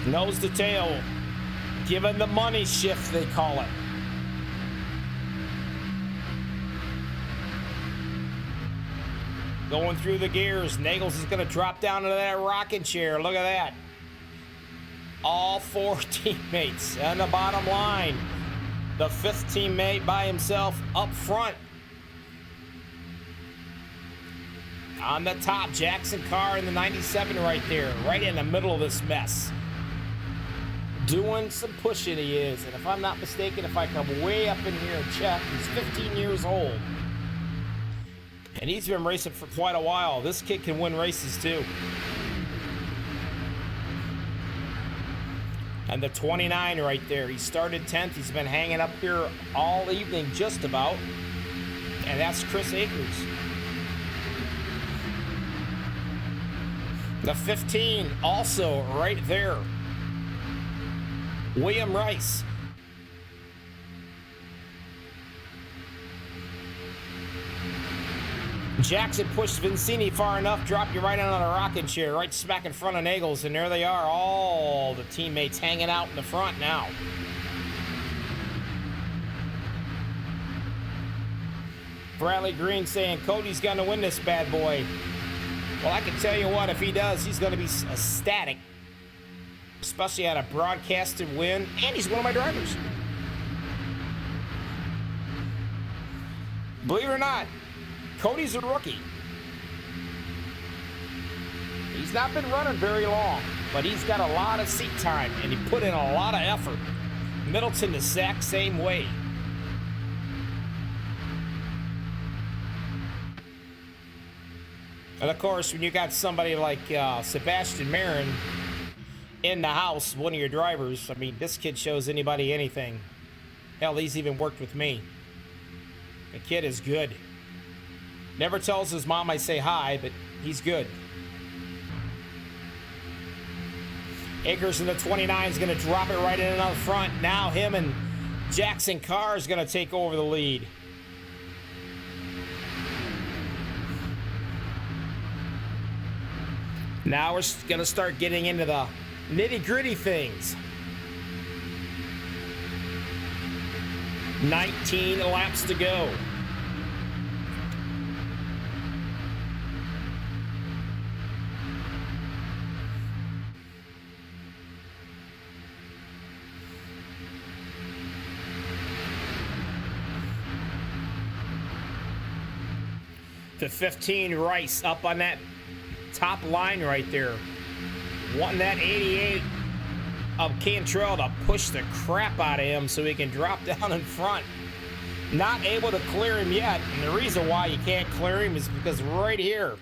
Nose to tail. Given the money shift, they call it. Going through the gears. Nagels is going to drop down into that rocking chair. Look at that. All four teammates on the bottom line. The fifth teammate by himself up front. On the top, Jackson Carr in the 97 right there. Right in the middle of this mess. Doing some pushing he is. And if I'm not mistaken, if I come way up in here and check, he's 15 years old. And he's been racing for quite a while. This kid can win races too. And the 29 right there. He started 10th. He's been hanging up here all evening just about. And that's Chris Akers. The 15 also right there. William Rice. Jackson pushed Vincini far enough, dropped you right on a rocking chair, right smack in front of Nagels, and there they are, all the teammates hanging out in the front now. Bradley Green saying Cody's gonna win this bad boy. Well, I can tell you what, if he does, he's gonna be ecstatic, especially at a broadcasted win, and he's one of my drivers. Believe it or not, Cody's a rookie. He's not been running very long, but he's got a lot of seat time, and he put in a lot of effort. Middleton the exact same way. And of course, when you got somebody like Sebastian Marin in the house, one of your drivers, I mean, this kid shows anybody anything. Hell, he's even worked with me. The kid is good. Never tells his mom I say hi, but he's good. Akers in the 29 is going to drop it right in on the front. Now him and Jackson Carr is going to take over the lead. Now we're going to start getting into the nitty-gritty things. 19 laps to go. The 15 Rice up on that top line right there. Wanting that 88 of Cantrell to push the crap out of him so he can drop down in front. Not able to clear him yet. And the reason why you can't clear him is because right here,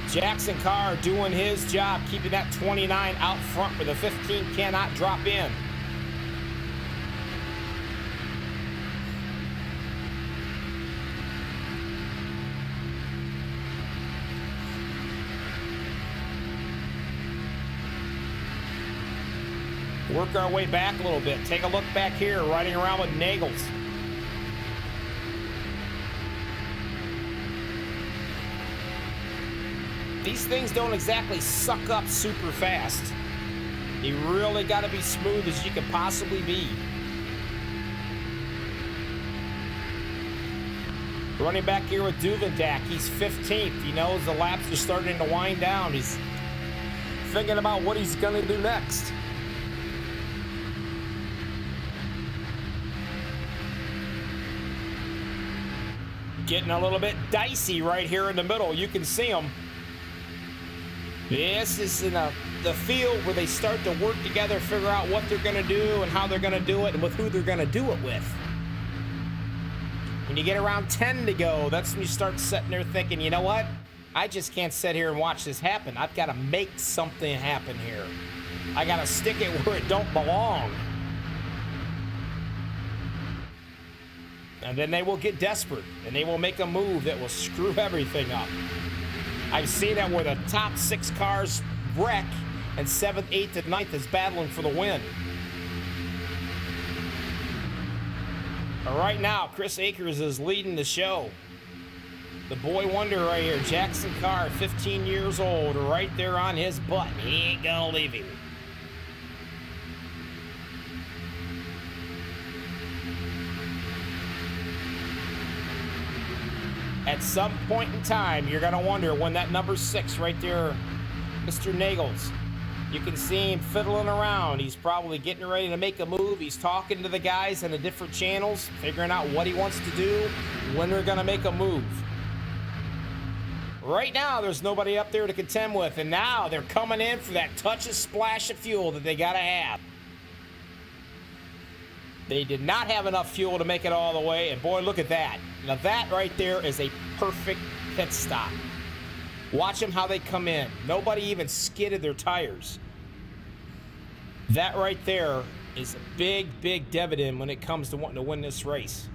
Jackson Carr doing his job, keeping that 29 out front where the 15 cannot drop in. Work our way back a little bit. Take a look back here, riding around with Nagels. These things don't exactly suck up super fast. You really got to be smooth as you can possibly be. Running back here with Duvendak, he's 15th. He knows the laps are starting to wind down. He's thinking about what he's going to do next. Getting a little bit dicey right here in the middle. You can see them. This is in the field where they start to work together, figure out what they're going to do and how they're going to do it and with who they're going to do it with. When you get around 10 to go, that's when you start sitting there thinking, you know what? I just can't sit here and watch this happen. I've got to make something happen here. I got to stick it where it don't belong. And then they will get desperate, and they will make a move that will screw everything up. I've seen that where the top 6 cars wreck, and 7th, 8th, and 9th is battling for the win. But right now, Chris Akers is leading the show. The boy wonder right here, Jackson Carr, 15 years old, right there on his butt. He ain't gonna leave him. At some point in time, you're going to wonder when that number 6 right there, Mr. Nagels, you can see him fiddling around. He's probably getting ready to make a move. He's talking to the guys in the different channels, figuring out what he wants to do, when they're going to make a move. Right now, there's nobody up there to contend with, and now they're coming in for that touch of splash of fuel that they got to have. They did not have enough fuel to make it all the way, and boy, look at that. Now that right there is a perfect pit stop. Watch them how they come in. Nobody even skidded their tires. That right there is a big, big dividend when it comes to wanting to win this race.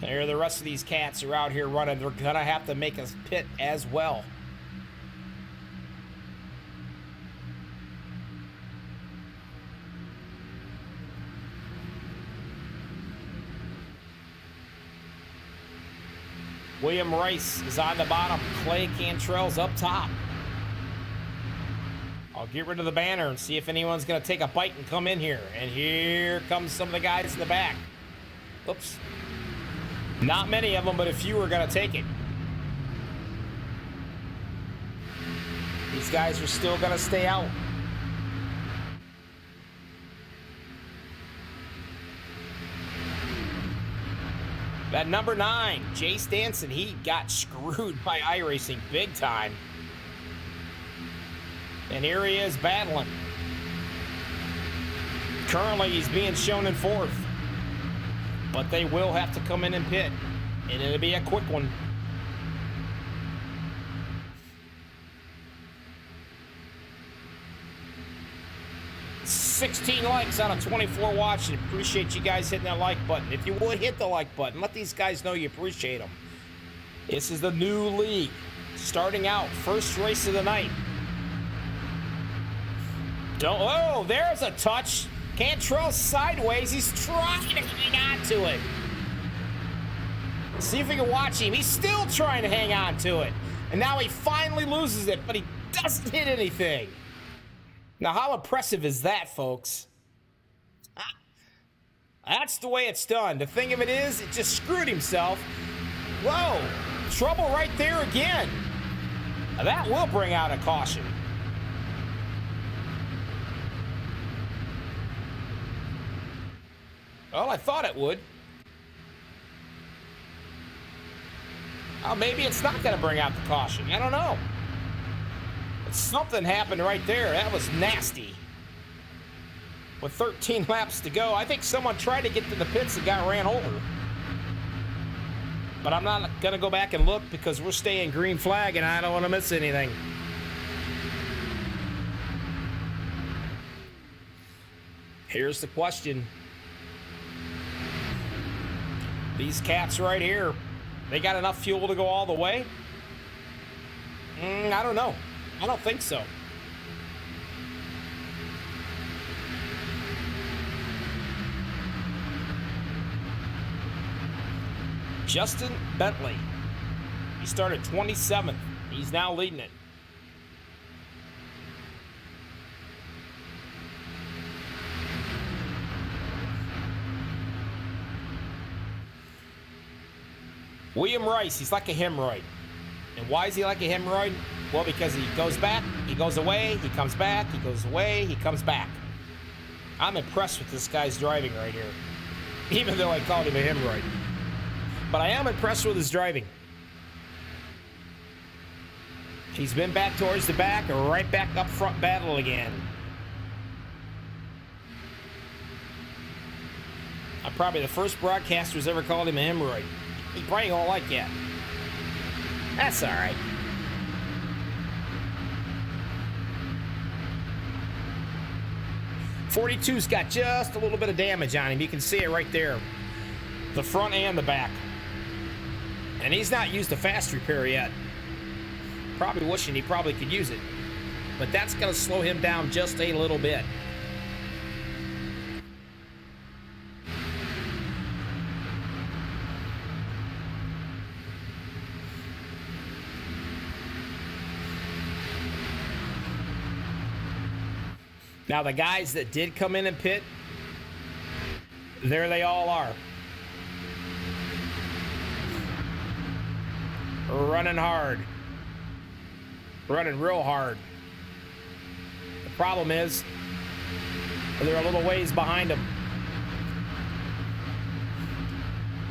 There, the rest of these cats are out here running. They're gonna have to make a pit as well. William Rice is on the bottom. Clay Cantrell's up top. I'll get rid of the banner and see if anyone's going to take a bite and come in here. And here comes some of the guys in the back. Oops. Not many of them, but a few are going to take it. These guys are still going to stay out. That number 9, Jay Stanson, he got screwed by iRacing big time. And here he is battling. Currently, he's being shown in 4th. But they will have to come in and pit. And it'll be a quick one. $16 likes out of 24 watching. Appreciate you guys hitting that like button. If you would, hit the like button. Let these guys know you appreciate them. This is the new league. Starting out, first race of the night. Don't. Oh, there's a touch. Cantrell sideways. He's trying to hang on to it. See if we can watch him. He's still trying to hang on to it. And now he finally loses it, but he doesn't hit anything. Now, how impressive is that, folks? That's the way it's done. The thing of it is, it just screwed himself. Whoa, trouble right there again. Now, that will bring out a caution. Well, I thought it would. Oh, maybe it's not going to bring out the caution. I don't know. But something happened right there. That was nasty. With 13 laps to go, I think someone tried to get to the pits and got ran over. But I'm not going to go back and look because we're staying green flag and I don't want to miss anything. Here's the question. These cats right here, they got enough fuel to go all the way? I don't know. I don't think so. Justin Bentley. He started 27th. He's now leading it. William Rice, he's like a hemorrhoid. And why is he like a hemorrhoid? Well, because he goes back, he goes away, he comes back, he goes away, he comes back. I'm impressed with this guy's driving right here. Even though I called him a hemorrhoid. But I am impressed with his driving. He's been back towards the back or right back up front battle again. I'm probably the first broadcaster who's ever called him a hemorrhoid. He probably won't like that. That's all right. .42's got just a little bit of damage on him. You can see it right there. The front and the back. And he's not used a fast repair yet. Probably wishing he probably could use it. But that's going to slow him down just a little bit. Now, the guys that did come in and pit, there they all are. Running hard. Running real hard. The problem is, they're a little ways behind them.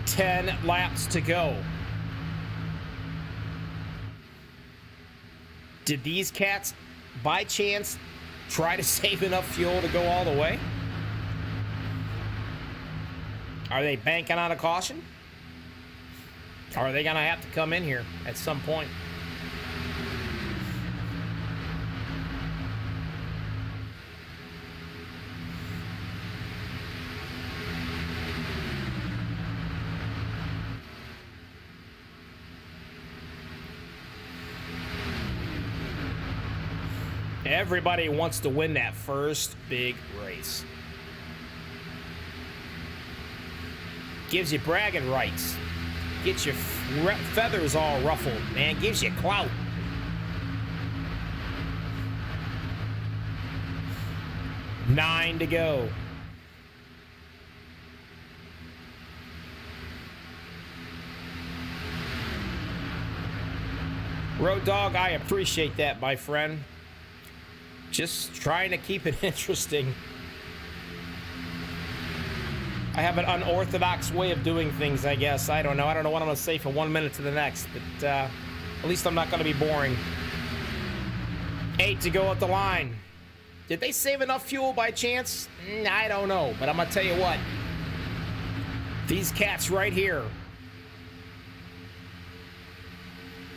10 laps to go. Did these cats, by chance, try to save enough fuel to go all the way? Are they banking on a caution? Or are they going to have to come in here at some point? Everybody wants to win that first big race. Gives you bragging rights. Gets your feathers all ruffled, man. Gives you clout. Nine to go. Road Dog, I appreciate that, my friend. Just trying to keep it interesting. I have an unorthodox way of doing things, I guess. I don't know. I don't know what I'm going to say from 1 minute to the next, but at least I'm not going to be boring. 8 to go at the line. Did they save enough fuel by chance? I don't know, but I'm going to tell you what. These cats right here,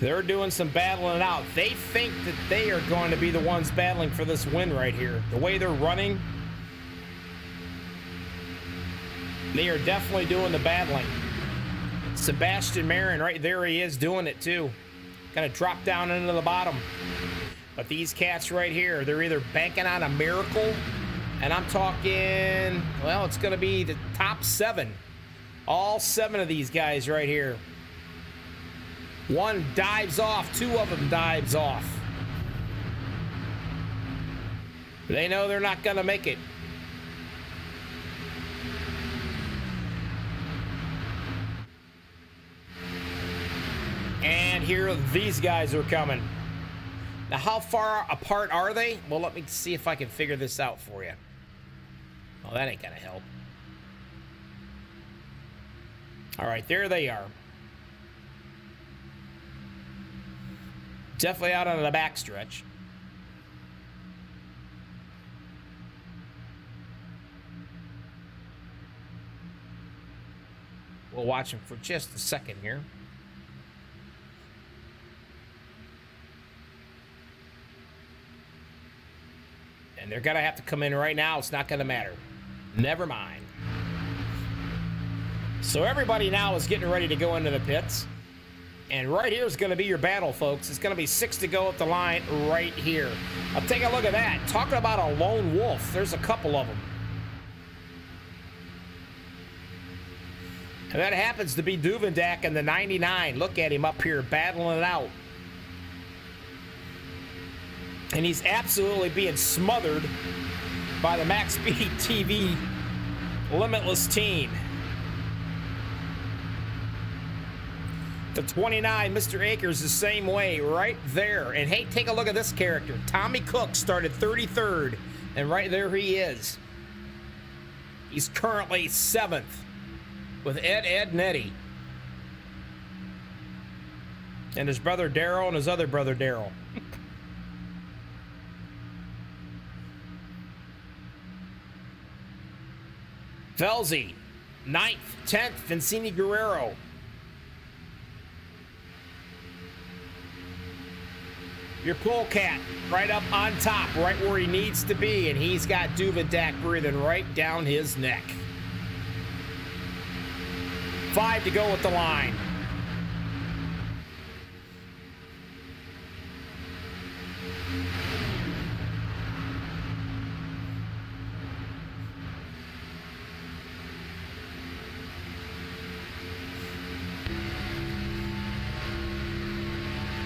they're doing some battling it out. They think that they are going to be the ones battling for this win right here. The way they're running, they are definitely doing the battling. Sebastian Marin, right there he is doing it too. Gonna drop down into the bottom. But these cats right here, they're either banking on a miracle, and I'm talking, well, it's going to be the top 7. All 7 of these guys right here. One dives off, 2 of them dives off. They know they're not going to make it. And here these guys are coming. Now, how far apart are they? Well, let me see if I can figure this out for you. Oh, that ain't gonna help. All right, there they are. Definitely out on the backstretch. We'll watch them for just a second here. And they're gonna have to come in right now. It's not gonna matter. Never mind. So everybody now is getting ready to go into the pits. And right here is gonna be your battle, folks. It's gonna be 6 to go up the line right here. I'll take a look at that. Talking about a lone wolf. There's a couple of them. And that happens to be Duvendak in the 99. Look at him up here battling it out. And he's absolutely being smothered by the MaxSpeedTV Limitless team. The 29, Mr. Akers, the same way, right there. And hey, take a look at this character. Tommy Cook started 33rd, and right there he is. He's currently 7th with Ed, and Eddie. And his brother Daryl and his other brother Daryl. Felzy, 9th, 10th, Vincini Guerrero. Your polecat right up on top, right where he needs to be, and he's got Duvendak breathing right down his neck. 5 to go with the line.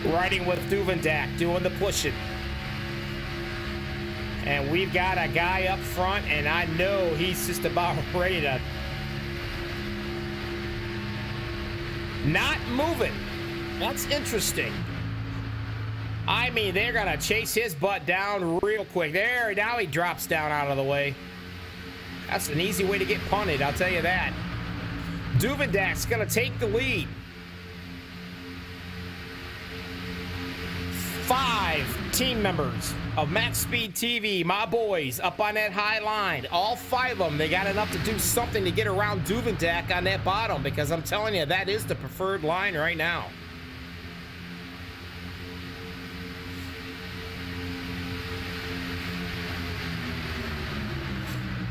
Riding with Duvendak, doing the pushing. And we've got a guy up front, and I know he's just about ready to... not moving. That's interesting. I mean, they're going to chase his butt down real quick. There, now he drops down out of the way. That's an easy way to get punted, I'll tell you that. Duvendak's going to take the lead. 5 team members of MaxSpeedTV, my boys, up on that high line. All 5 of them, they got enough to do something to get around Duvendak on that bottom, because I'm telling you, that is the preferred line right now.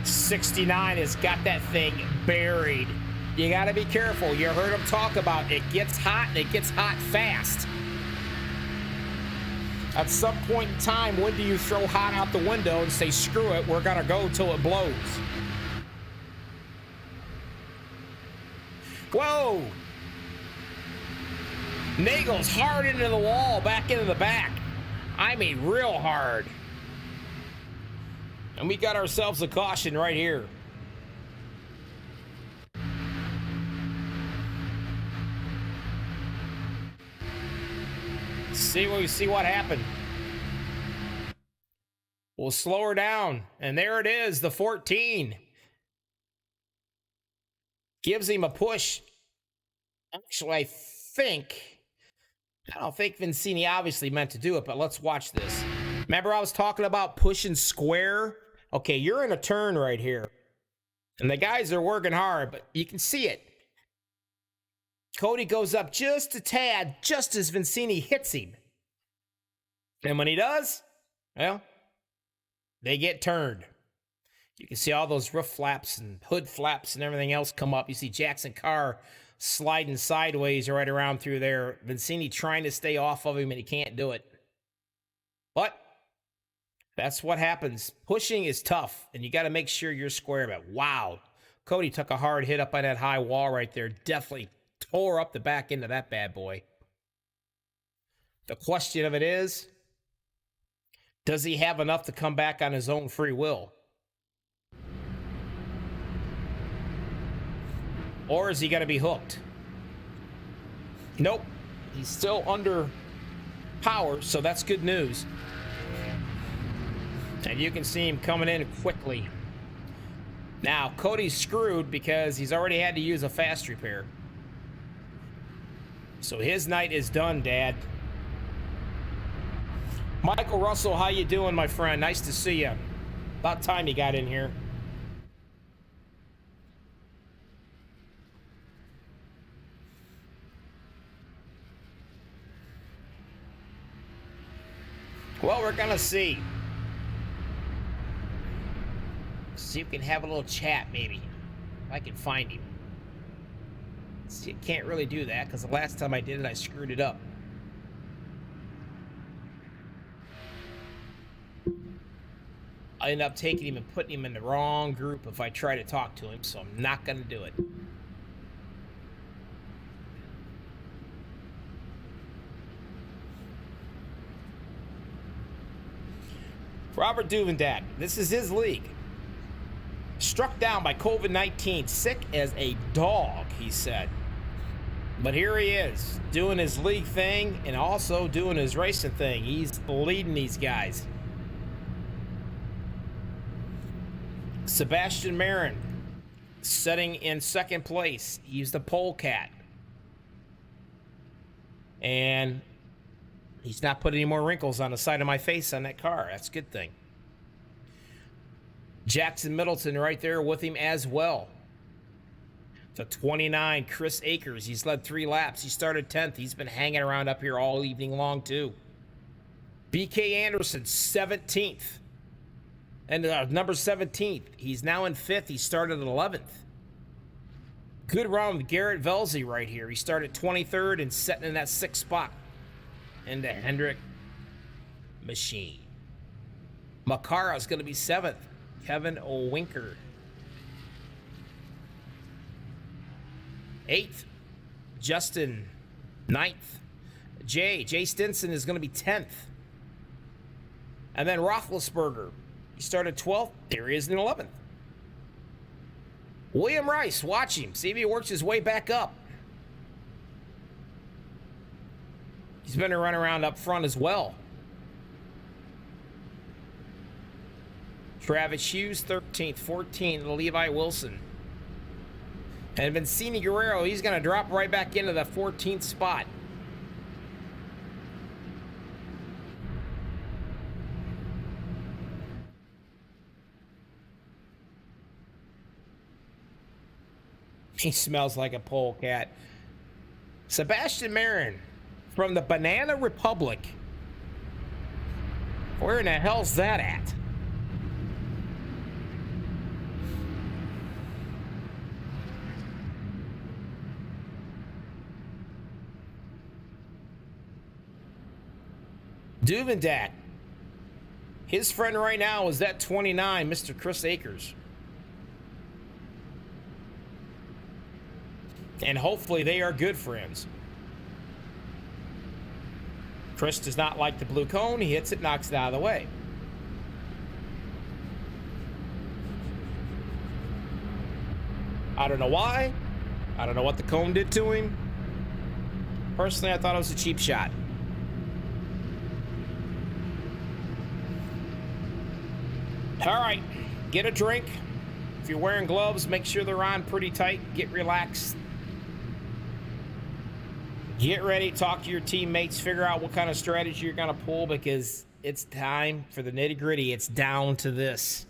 '69 has got that thing buried. You got to be careful. You heard him talk about it gets hot, and it gets hot fast. At some point in time, when do you throw hot out the window and say, screw it, we're going to go till it blows? Whoa! Nagel's hard into the wall, back into the back. I mean, real hard. And we got ourselves a caution right here. See what happened. We'll slow her down, and there it is, the 14. Gives him a push. Actually, I don't think Vincini obviously meant to do it, but let's watch this. Remember I was talking about pushing square? Okay, you're in a turn right here, and the guys are working hard, but you can see it. Cody goes up just a tad, just as Vincini hits him. And when he does, well, they get turned. You can see all those roof flaps and hood flaps and everything else come up. You see Jackson Carr sliding sideways right around through there. Vincini trying to stay off of him, and he can't do it. But That's what happens. Pushing is tough, and you got to make sure you're square. But wow, Cody took a hard hit up on that high wall right there. Definitely tore up the back end of that bad boy. The question of it is, does he have enough to come back on his own free will? Or is he going to be hooked? Nope. He's still under power, so that's good news. And you can see him coming in quickly. Now, Cody's screwed because he's already had to use a fast repair. So his night is done, Dad. Michael Russell, how you doing, my friend? Nice to see you. About time you got in here. Well, we're gonna see. See if we can have a little chat, maybe. If I can find him. See, I can't really do that because the last time I did it, I screwed it up. I end up taking him and putting him in the wrong group if I try to talk to him, so I'm not gonna do it. Robert Duvendak, this is his league. Struck down by COVID-19, sick as a dog, he said. But here he is, doing his league thing and also doing his racing thing. He's leading these guys. Sebastian Marin, sitting in second place. He's the pole cat. And he's not putting any more wrinkles on the side of my face on that car. That's a good thing. Jackson Middleton right there with him as well. To 29, Chris Akers. He's led 3 laps. He started 10th. He's been hanging around up here all evening long, too. BK Anderson, 17th. And number 17th. He's now in 5th. He started at 11th. Good run with Garrett Velzy right here. He started 23rd and sitting in that 6th spot. And the Hendrick machine. Makara's going to be 7th. Kevin Owinker. 8th. Justin. 9th. Jay Stinson is going to be 10th. And then Roethlisberger. He started 12th. There he is in 11th. William Rice, watch him. See if he works his way back up. He's been a run around up front as well. Travis Hughes, 13th, 14th, Levi Wilson. And Vincini Guerrero, he's going to drop right back into the 14th spot. He smells like a polecat. Sebastian Marin from the Banana Republic. Where in the hell's that at? Duvendak. His friend right now is that 29, Mr. Chris Akers. And hopefully they are good friends. Chris does not like the blue cone. He hits it, knocks it out of the way. I don't know why. I don't know what the cone did to him. Personally, I thought it was a cheap shot. All right, get a drink. If you're wearing gloves, make sure they're on pretty tight. Get relaxed. Get ready, talk to your teammates, figure out what kind of strategy you're going to pull because it's time for the nitty-gritty. It's down to this.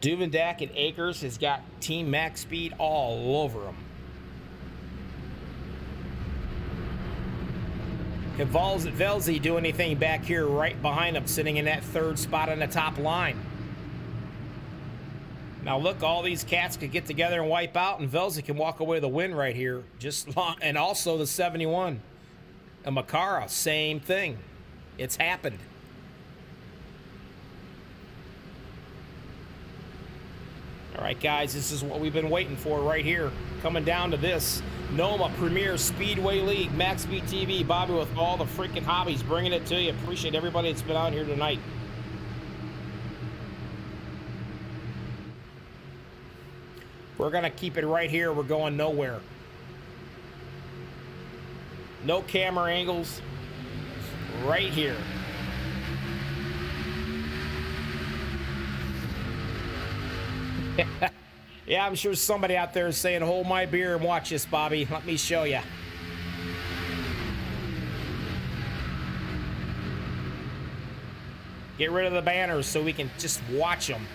Duvendak and Akers has got Team Max Speed all over them. Can Velzy do anything back here right behind him, sitting in that 3rd spot on the top line? Now look, all these cats could get together and wipe out, and Velzy can walk away with a win right here. And also the 71. And Makara, same thing. It's happened. All right, guys, this is what we've been waiting for right here. Coming down to this. NOMA Premier Speedway League, MaxSpeedTV, Bobby with all the freaking hobbies, bringing it to you. Appreciate everybody that's been out here tonight. We're going to keep it right here. We're going nowhere. No camera angles. Right here. Yeah, I'm sure somebody out there is saying, hold my beer and watch this, Bobby. Let me show you. Get rid of the banners so we can just watch them.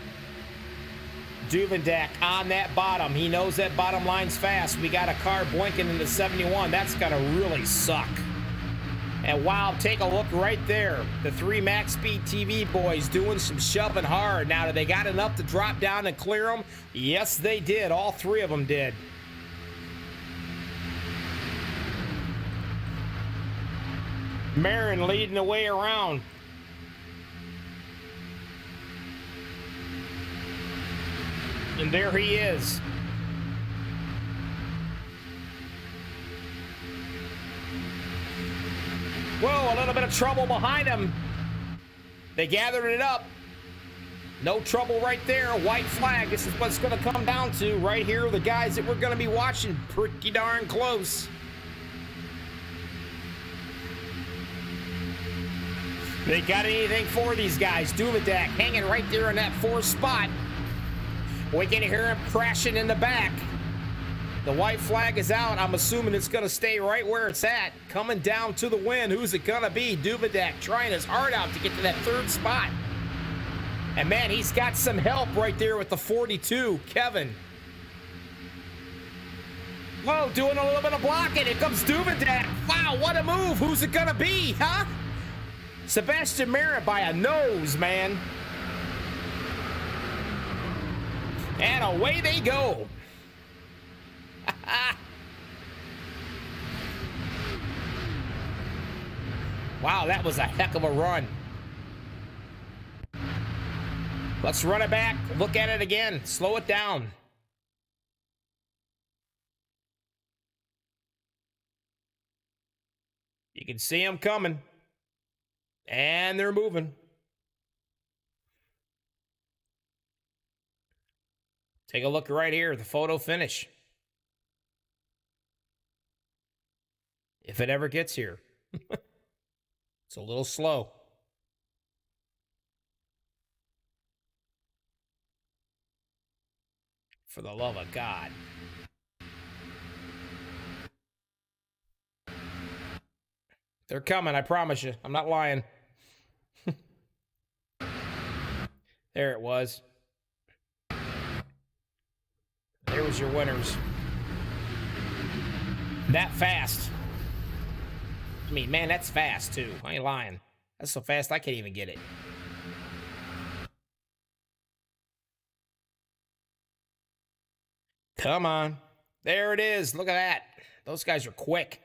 Duvendak on that bottom. He knows that bottom line's fast. We got a car blinking in the 71. That's going to really suck. And wow, take a look right there. The 3 MaxSpeedTV boys doing some shoving hard. Now, do they got enough to drop down and clear them? Yes, they did. All 3 of them did. Marin leading the way around. And there he is. Whoa, a little bit of trouble behind him. They gathered it up. No trouble right there. White flag. This is what it's going to come down to right here. The guys that we're going to be watching pretty darn close. They got anything for these guys. Duvendak hanging right there in that 4th spot. We can hear him crashing in the back. The white flag is out. I'm assuming it's going to stay right where it's at. Coming down to the win. Who's it going to be? Duvendak trying his heart out to get to that 3rd spot. And man, he's got some help right there with the 42, Kevin. Whoa, doing a little bit of blocking. Here comes Duvendak. Wow, what a move. Who's it going to be, huh? Sebastian Merritt by a nose, man. And away they go. Wow, that was a heck of a run. Let's run it back. Look at it again. Slow it down. You can see them coming. And they're moving. Take a look right here, the photo finish. If it ever gets here. It's a little slow. For the love of God. They're coming, I promise you. I'm not lying. There it was. There was your winners. That fast. I mean, man, that's fast, too. I ain't lying. That's so fast, I can't even get it. Come on. There it is. Look at that. Those guys are quick.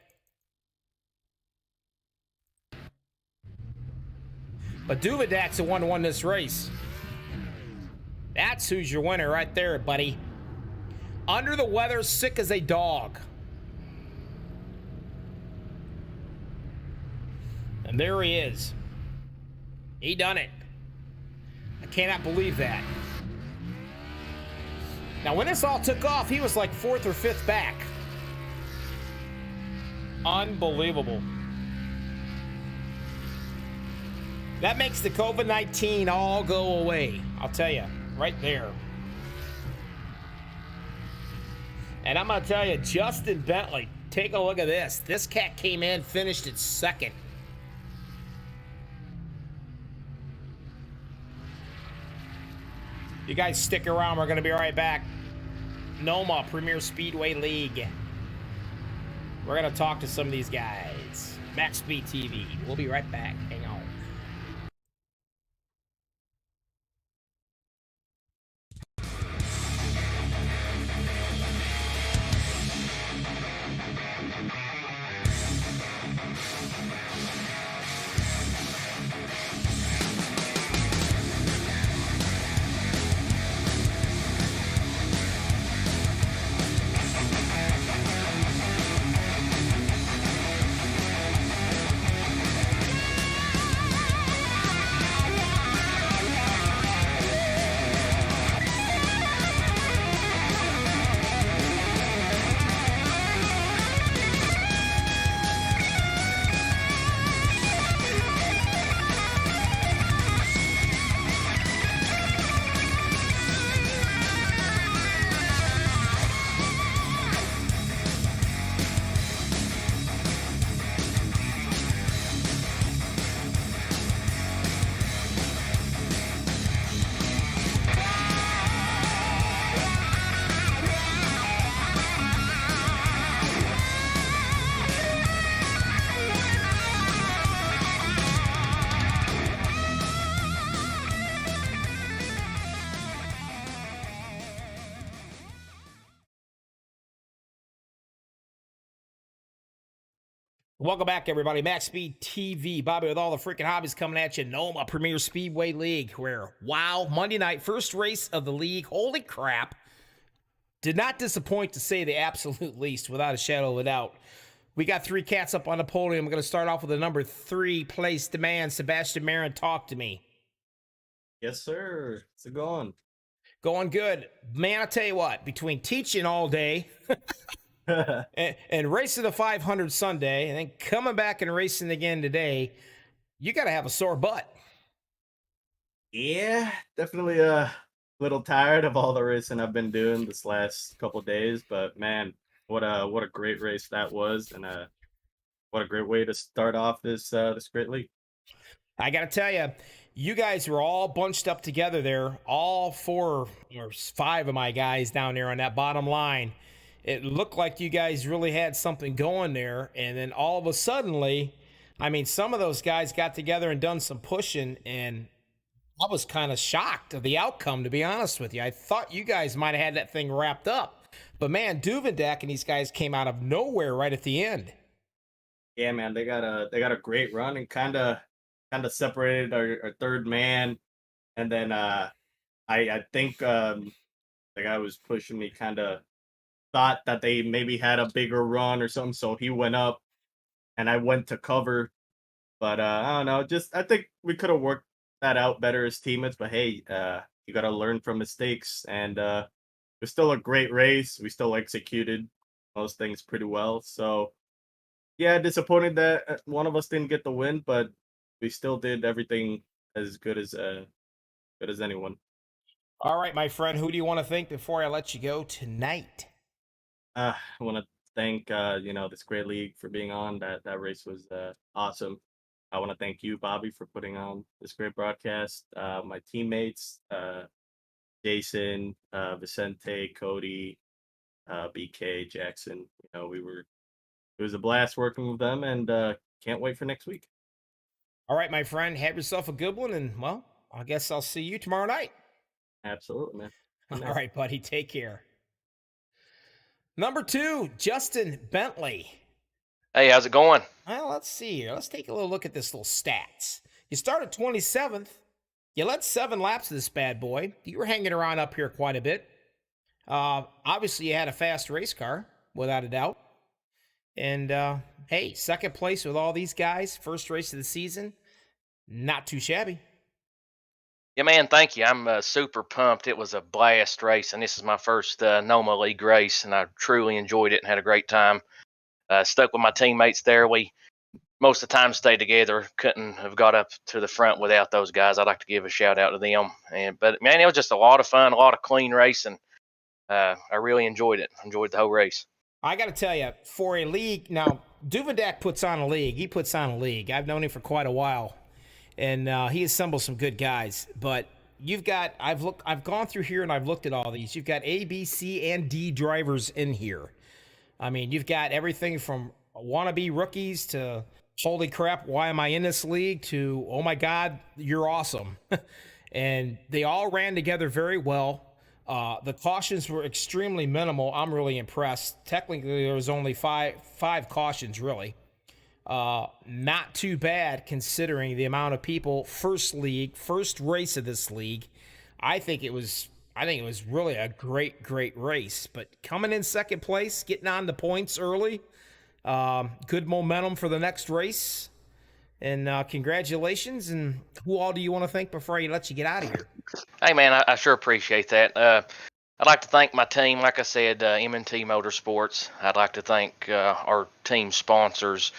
But Duvedak's the one who won this race. That's who's your winner right there, buddy. Under the weather, sick as a dog. And there he is. He done it. I cannot believe that. Now, when this all took off, he was like 4th or 5th back. Unbelievable. That makes the COVID-19 all go away. I'll tell you, right there. And I'm going to tell you, Justin Bentley, take a look at this. This cat came in, finished it 2nd. You guys stick around. We're going to be right back. NOMA Premier Speedway League. We're going to talk to some of these guys. MaxSpeedTV. We'll be right back. Hang on. Welcome back, everybody. MaxSpeedTV, Bobby with all the freaking hobbies coming at you. Noma Premier Speedway League, where, wow, Monday night, first race of the league. Holy crap. Did not disappoint, to say the absolute least, without a shadow of a doubt. We got three cats up on the podium. We're going to start off with the number 3 place demand. Sebastian Marin, talk to me. Yes, sir. How's it going? Going good. Man, I tell you what, between teaching all day and racing the 500 Sunday, and then coming back and racing again today, you got to have a sore butt. Yeah, definitely a little tired of all the racing I've been doing this last couple of days, but man, what a great race that was, and what a great way to start off this great league. I got to tell you, you guys were all bunched up together there, all 4 or 5 of my guys down there on that bottom line. It looked like you guys really had something going there, and then all of a suddenly, I mean, some of those guys got together and done some pushing, and I was kind of shocked of the outcome, to be honest with you. I thought you guys might have had that thing wrapped up, but man, Duvendak and these guys came out of nowhere right at the end. Yeah, man, they got a great run and kind of separated our third man, and then I think the guy was pushing me kind of thought that they maybe had a bigger run or something, so he went up and I went to cover, but I don't know, I think we could have worked that out better as teammates, but hey, you got to learn from mistakes, and it was still a great race. We still executed most things pretty well, so yeah, disappointed that one of us didn't get the win, but we still did everything as good as anyone. All right, my friend, who do you want to thank before I let you go tonight? I want to thank this great league for being on. That race was awesome. I want to thank you, Bobby, for putting on this great broadcast. My teammates, Jason, Vicente, Cody, BK, Jackson. It was a blast working with them, and can't wait for next week. All right, my friend, have yourself a good one, and well, I guess I'll see you tomorrow night. Absolutely, man. All right, buddy, take care. Number 2, Justin Bentley. Hey, how's it going? Well, let's see here. Let's take a little look at this little stats. You started 27th. You led 7 laps of this bad boy. You were hanging around up here quite a bit. Obviously, you had a fast race car, without a doubt. And, hey, second place with all these guys. First race of the season. Not too shabby. Yeah, man, thank you. I'm super pumped. It was a blast race, and this is my first NOMA League race, and I truly enjoyed it and had a great time. Stuck with my teammates there. We, most of the time, stayed together. Couldn't have got up to the front without those guys. I'd like to give a shout-out to them. But, man, it was just a lot of fun, a lot of clean racing. I really enjoyed it. Enjoyed the whole race. I got to tell you, for a league, now, Duvendak puts on a league. He puts on a league. I've known him for quite a while. And he assembles some good guys, but you've got, I've gone through here and I've looked at all these. You've got A, B, C, and D drivers in here. I mean, you've got everything from wannabe rookies to holy crap, why am I in this league, to oh my God, you're awesome. And they all ran together very well. The cautions were extremely minimal. I'm really impressed. Technically, there was only five cautions, really. Not too bad considering the amount of people. First race of this league. I think it was really a great race. But coming in second place, getting on the points early, good momentum for the next race. And congratulations. And who all do you want to thank before I let you get out of here? Hey, man, I sure appreciate that. I'd like to thank my team, like I said, M&T Motorsports. I'd like to thank our team sponsors.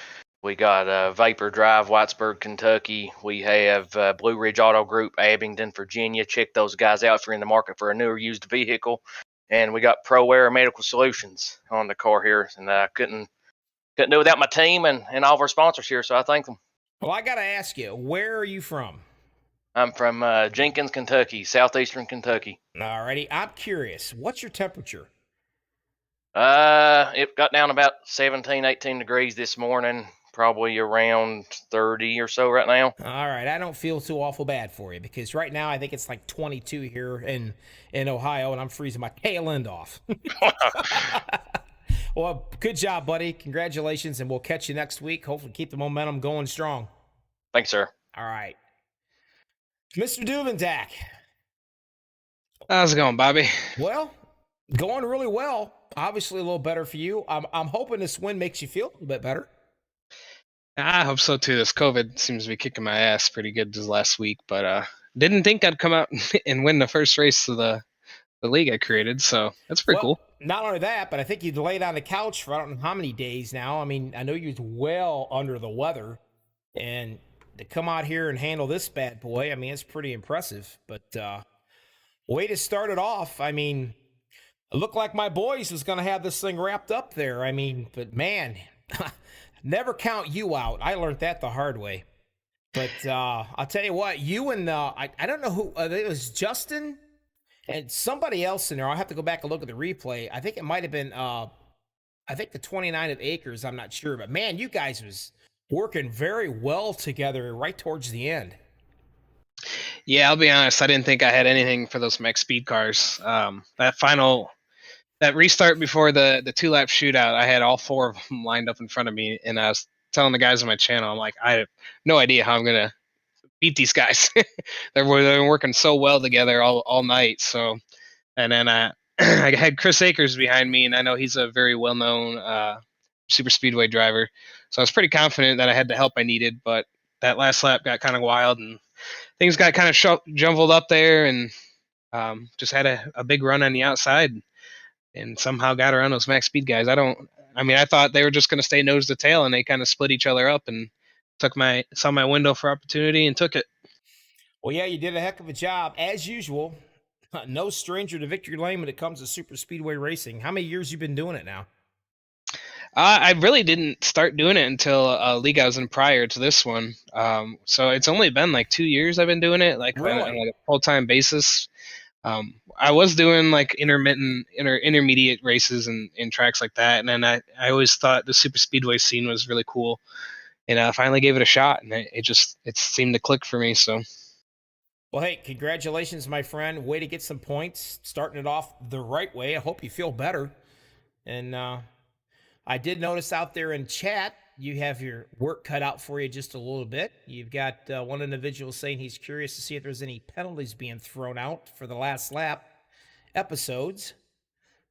We got Vapor Drive, Whitesburg, Kentucky. We have Blue Ridge Auto Group, Abingdon, Virginia. Check those guys out if you're in the market for a newer used vehicle. And we got ProAir Medical Solutions on the car here. And I couldn't do without my team and all of our sponsors here, so I thank them. Well, I got to ask you, where are you from? I'm from Jenkins, Kentucky, southeastern Kentucky. Alrighty, I'm curious. What's your temperature? It got down about 17, 18 degrees this morning. Probably around 30 or so right now. All right, I don't feel too awful bad for you because right now I think it's like 22 here in Ohio, and I'm freezing my tail end off. Well, good job, buddy. Congratulations, and we'll catch you next week. Hopefully, keep the momentum going strong. Thanks, sir. All right. Mr. Duvendak. How's it going, Bobby? Well, going really well. Obviously, a little better for you. I'm hoping this win makes you feel a little bit better. I hope so too. This COVID seems to be kicking my ass pretty good this last week, but didn't think I'd come out and win the first race of the league I created, so that's pretty cool. Not only that, but I think you've laid on the couch for I don't know how many days now. I mean, I know you're well under the weather, and to come out here and handle this bad boy, I mean, it's pretty impressive. But way to start it off. I mean, it looked like my boys was going to have this thing wrapped up there. I mean, but man, never count you out. I learned that the hard way. But I'll tell you what, you and I don't know who, it was Justin and somebody else in there. I'll have to go back and look at the replay. I think it might have been, I think the 29 of Acres. I'm not sure. But man, you guys was working very well together right towards the end. Yeah, I'll be honest. I didn't think I had anything for those Max Speed cars. That restart before the 2-lap shootout, I had all 4 of them lined up in front of me, and I was telling the guys on my channel, I'm like, I have no idea how I'm gonna beat these guys. They're working so well together all night. So, and then I had Chris Akers behind me, and I know he's a very well-known super speedway driver. So I was pretty confident that I had the help I needed. But that last lap got kind of wild, and things got kind of jumbled up there, and just had a big run on the outside, and somehow got around those Max Speed guys. I thought they were just going to stay nose to tail, and they kind of split each other up, and saw my window for opportunity and took it. Well, yeah, you did a heck of a job as usual. No stranger to victory lane when it comes to super speedway racing. How many years you been doing it now? I really didn't start doing it until a league I was in prior to this one. So it's only been like 2 years I've been doing it, like Really? on like a full-time basis. I was doing like intermediate races and tracks like that, and then I always thought the super speedway scene was really cool, and I finally gave it a shot, and it seemed to click for me. So, Well, hey, congratulations, my friend. Way to get some points, starting it off the right way. I hope you feel better. And I did notice out there in chat, you have your work cut out for you just a little bit. You've got one individual saying he's curious to see if there's any penalties being thrown out for the last lap episodes.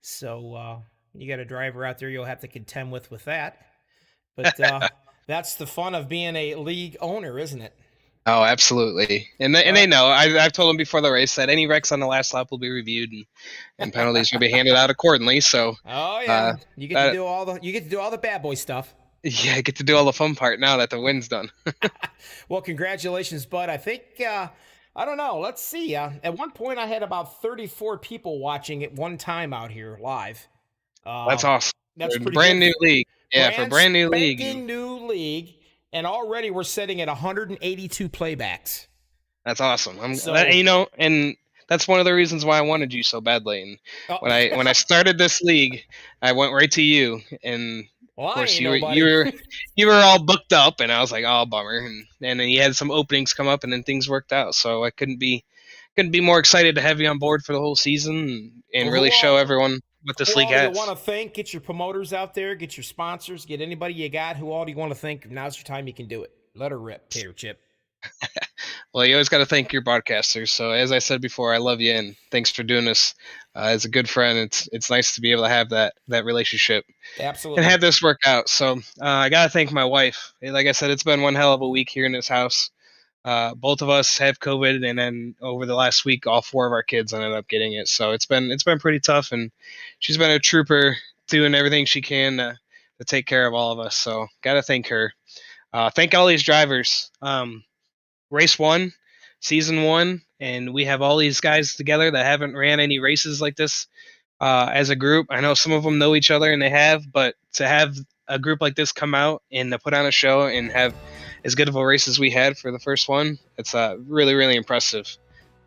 So you got a driver out there you'll have to contend with that. But that's the fun of being a league owner, isn't it? oh, absolutely, and they know. I've told them before the race that any wrecks on the last lap will be reviewed, and penalties will be handed out accordingly. So, Oh yeah, you get to do all the bad boy stuff. yeah, I get to do all the fun part now that the win's done. Well, congratulations, bud. I think, I don't know. Let's see. At one point, I had about 34 people watching at one time out here live. That's awesome. That's For a pretty brand good. new league. Yeah, for a brand new league. Spanking new league. And already we're sitting at 182 playbacks. That's awesome. So- And that's one of the reasons why I wanted you so badly. And Oh. when I started this league, I went right to you, and Well, of I course ain't you were nobody. you were all booked up, and I was like, oh, bummer. And then you had some openings come up, and then things worked out. So I couldn't be more excited to have you on board for the whole season and Well, really who show all- everyone what this Who league all do has. you want to thank? Get your promoters out there. Get your sponsors. Get anybody you got. Who all do you want to thank? Now's your time. You can do it. Let her rip, Tater Chip. Well, you always got to thank your broadcasters. So as I said before, I love you, and thanks for doing this. As a good friend, it's nice to be able to have that relationship Absolutely. and have this work out. So I gotta thank my wife. Like I said, it's been one hell of a week here in this house. Both of us have COVID, and then over the last week, all 4 of our kids ended up getting it. So it's been pretty tough, and she's been a trooper, doing everything she can to take care of all of us. So gotta thank her. Thank all these drivers. Race 1, season 1, and we have all these guys together that haven't ran any races like this as a group. I know some of them know each other, and they have, but to have a group like this come out and to put on a show and have as good of a race as we had for the first one, it's really, really impressive.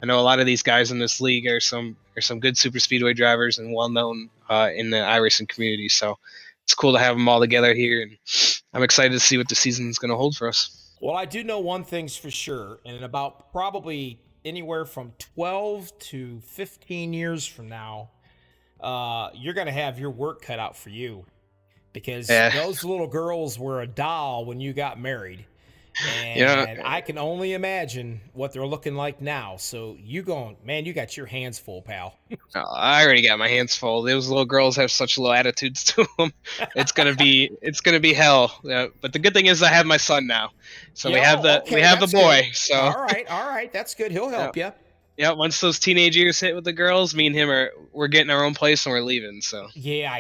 I know a lot of these guys in this league are some good super speedway drivers and well known in the iRacing community. So it's cool to have them all together here, and I'm excited to see what the season's going to hold for us. Well, I do know one thing's for sure, and in about probably anywhere from 12 to 15 years from now, you're going to have your work cut out for you. because Yeah. those little girls were a doll when you got married. And Yeah. I can only imagine what they're looking like now. So you got your hands full, pal. Oh, I already got my hands full. Those little girls have such low attitudes to them. It's gonna be hell. But the good thing is I have my son now, so we Yeah, have the that's boy. good. So all right, that's good. He'll help you. yeah, once those teenage years hit with the girls, me and him we're getting our own place and we're leaving. So Yeah.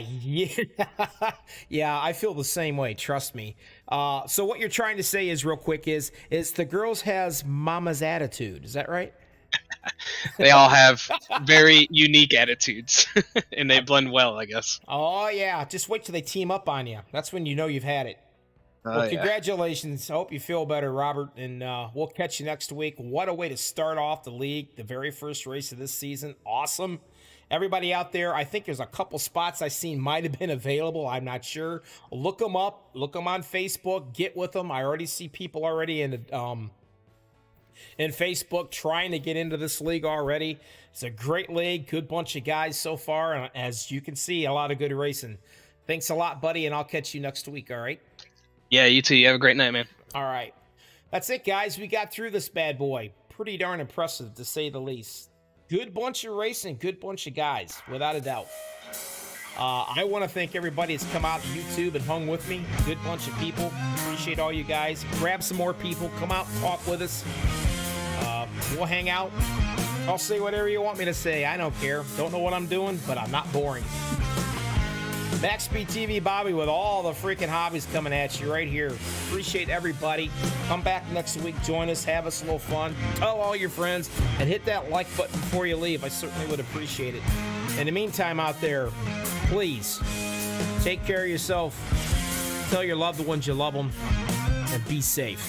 Yeah, I feel the same way, trust me. So what you're trying to say is real quick is the girls has mama's attitude. Is that right? they all have very unique attitudes, and they blend well, I guess. Oh yeah, just wait till they team up on you. That's when you know you've had it. Well, Yeah. congratulations. I hope you feel better, Robert, and we'll catch you next week. What a way to start off the league, the very first race of this season. Awesome. Everybody out there, I think there's a couple spots I've seen might have been available. I'm not sure. Look them up. Look them on Facebook. Get with them. I already see people already in Facebook trying to get into this league already. It's a great league. Good bunch of guys so far. And as you can see, a lot of good racing. Thanks a lot, buddy, and I'll catch you next week, all right? Yeah, you too. You have a great night, man. All right. That's it, guys. We got through this bad boy. Pretty darn impressive, to say the least. Good bunch of racing, good bunch of guys, without a doubt. I want to thank everybody that's come out to YouTube and hung with me. Good bunch of people. Appreciate all you guys. Grab some more people. Come out and talk with us. We'll hang out. I'll say whatever you want me to say. I don't care. Don't know what I'm doing, but I'm not boring. MaxSpeedTV Bobby with all the freaking hobbies coming at you right here. Appreciate everybody. Come back next week. Join us. Have us a little fun. Tell all your friends. And hit that like button before you leave. I certainly would appreciate it. In the meantime out there, please take care of yourself. Tell your loved ones you love them. And be safe.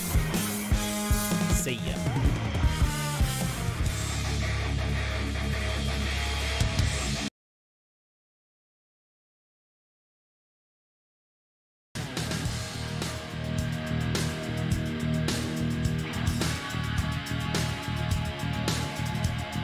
See ya.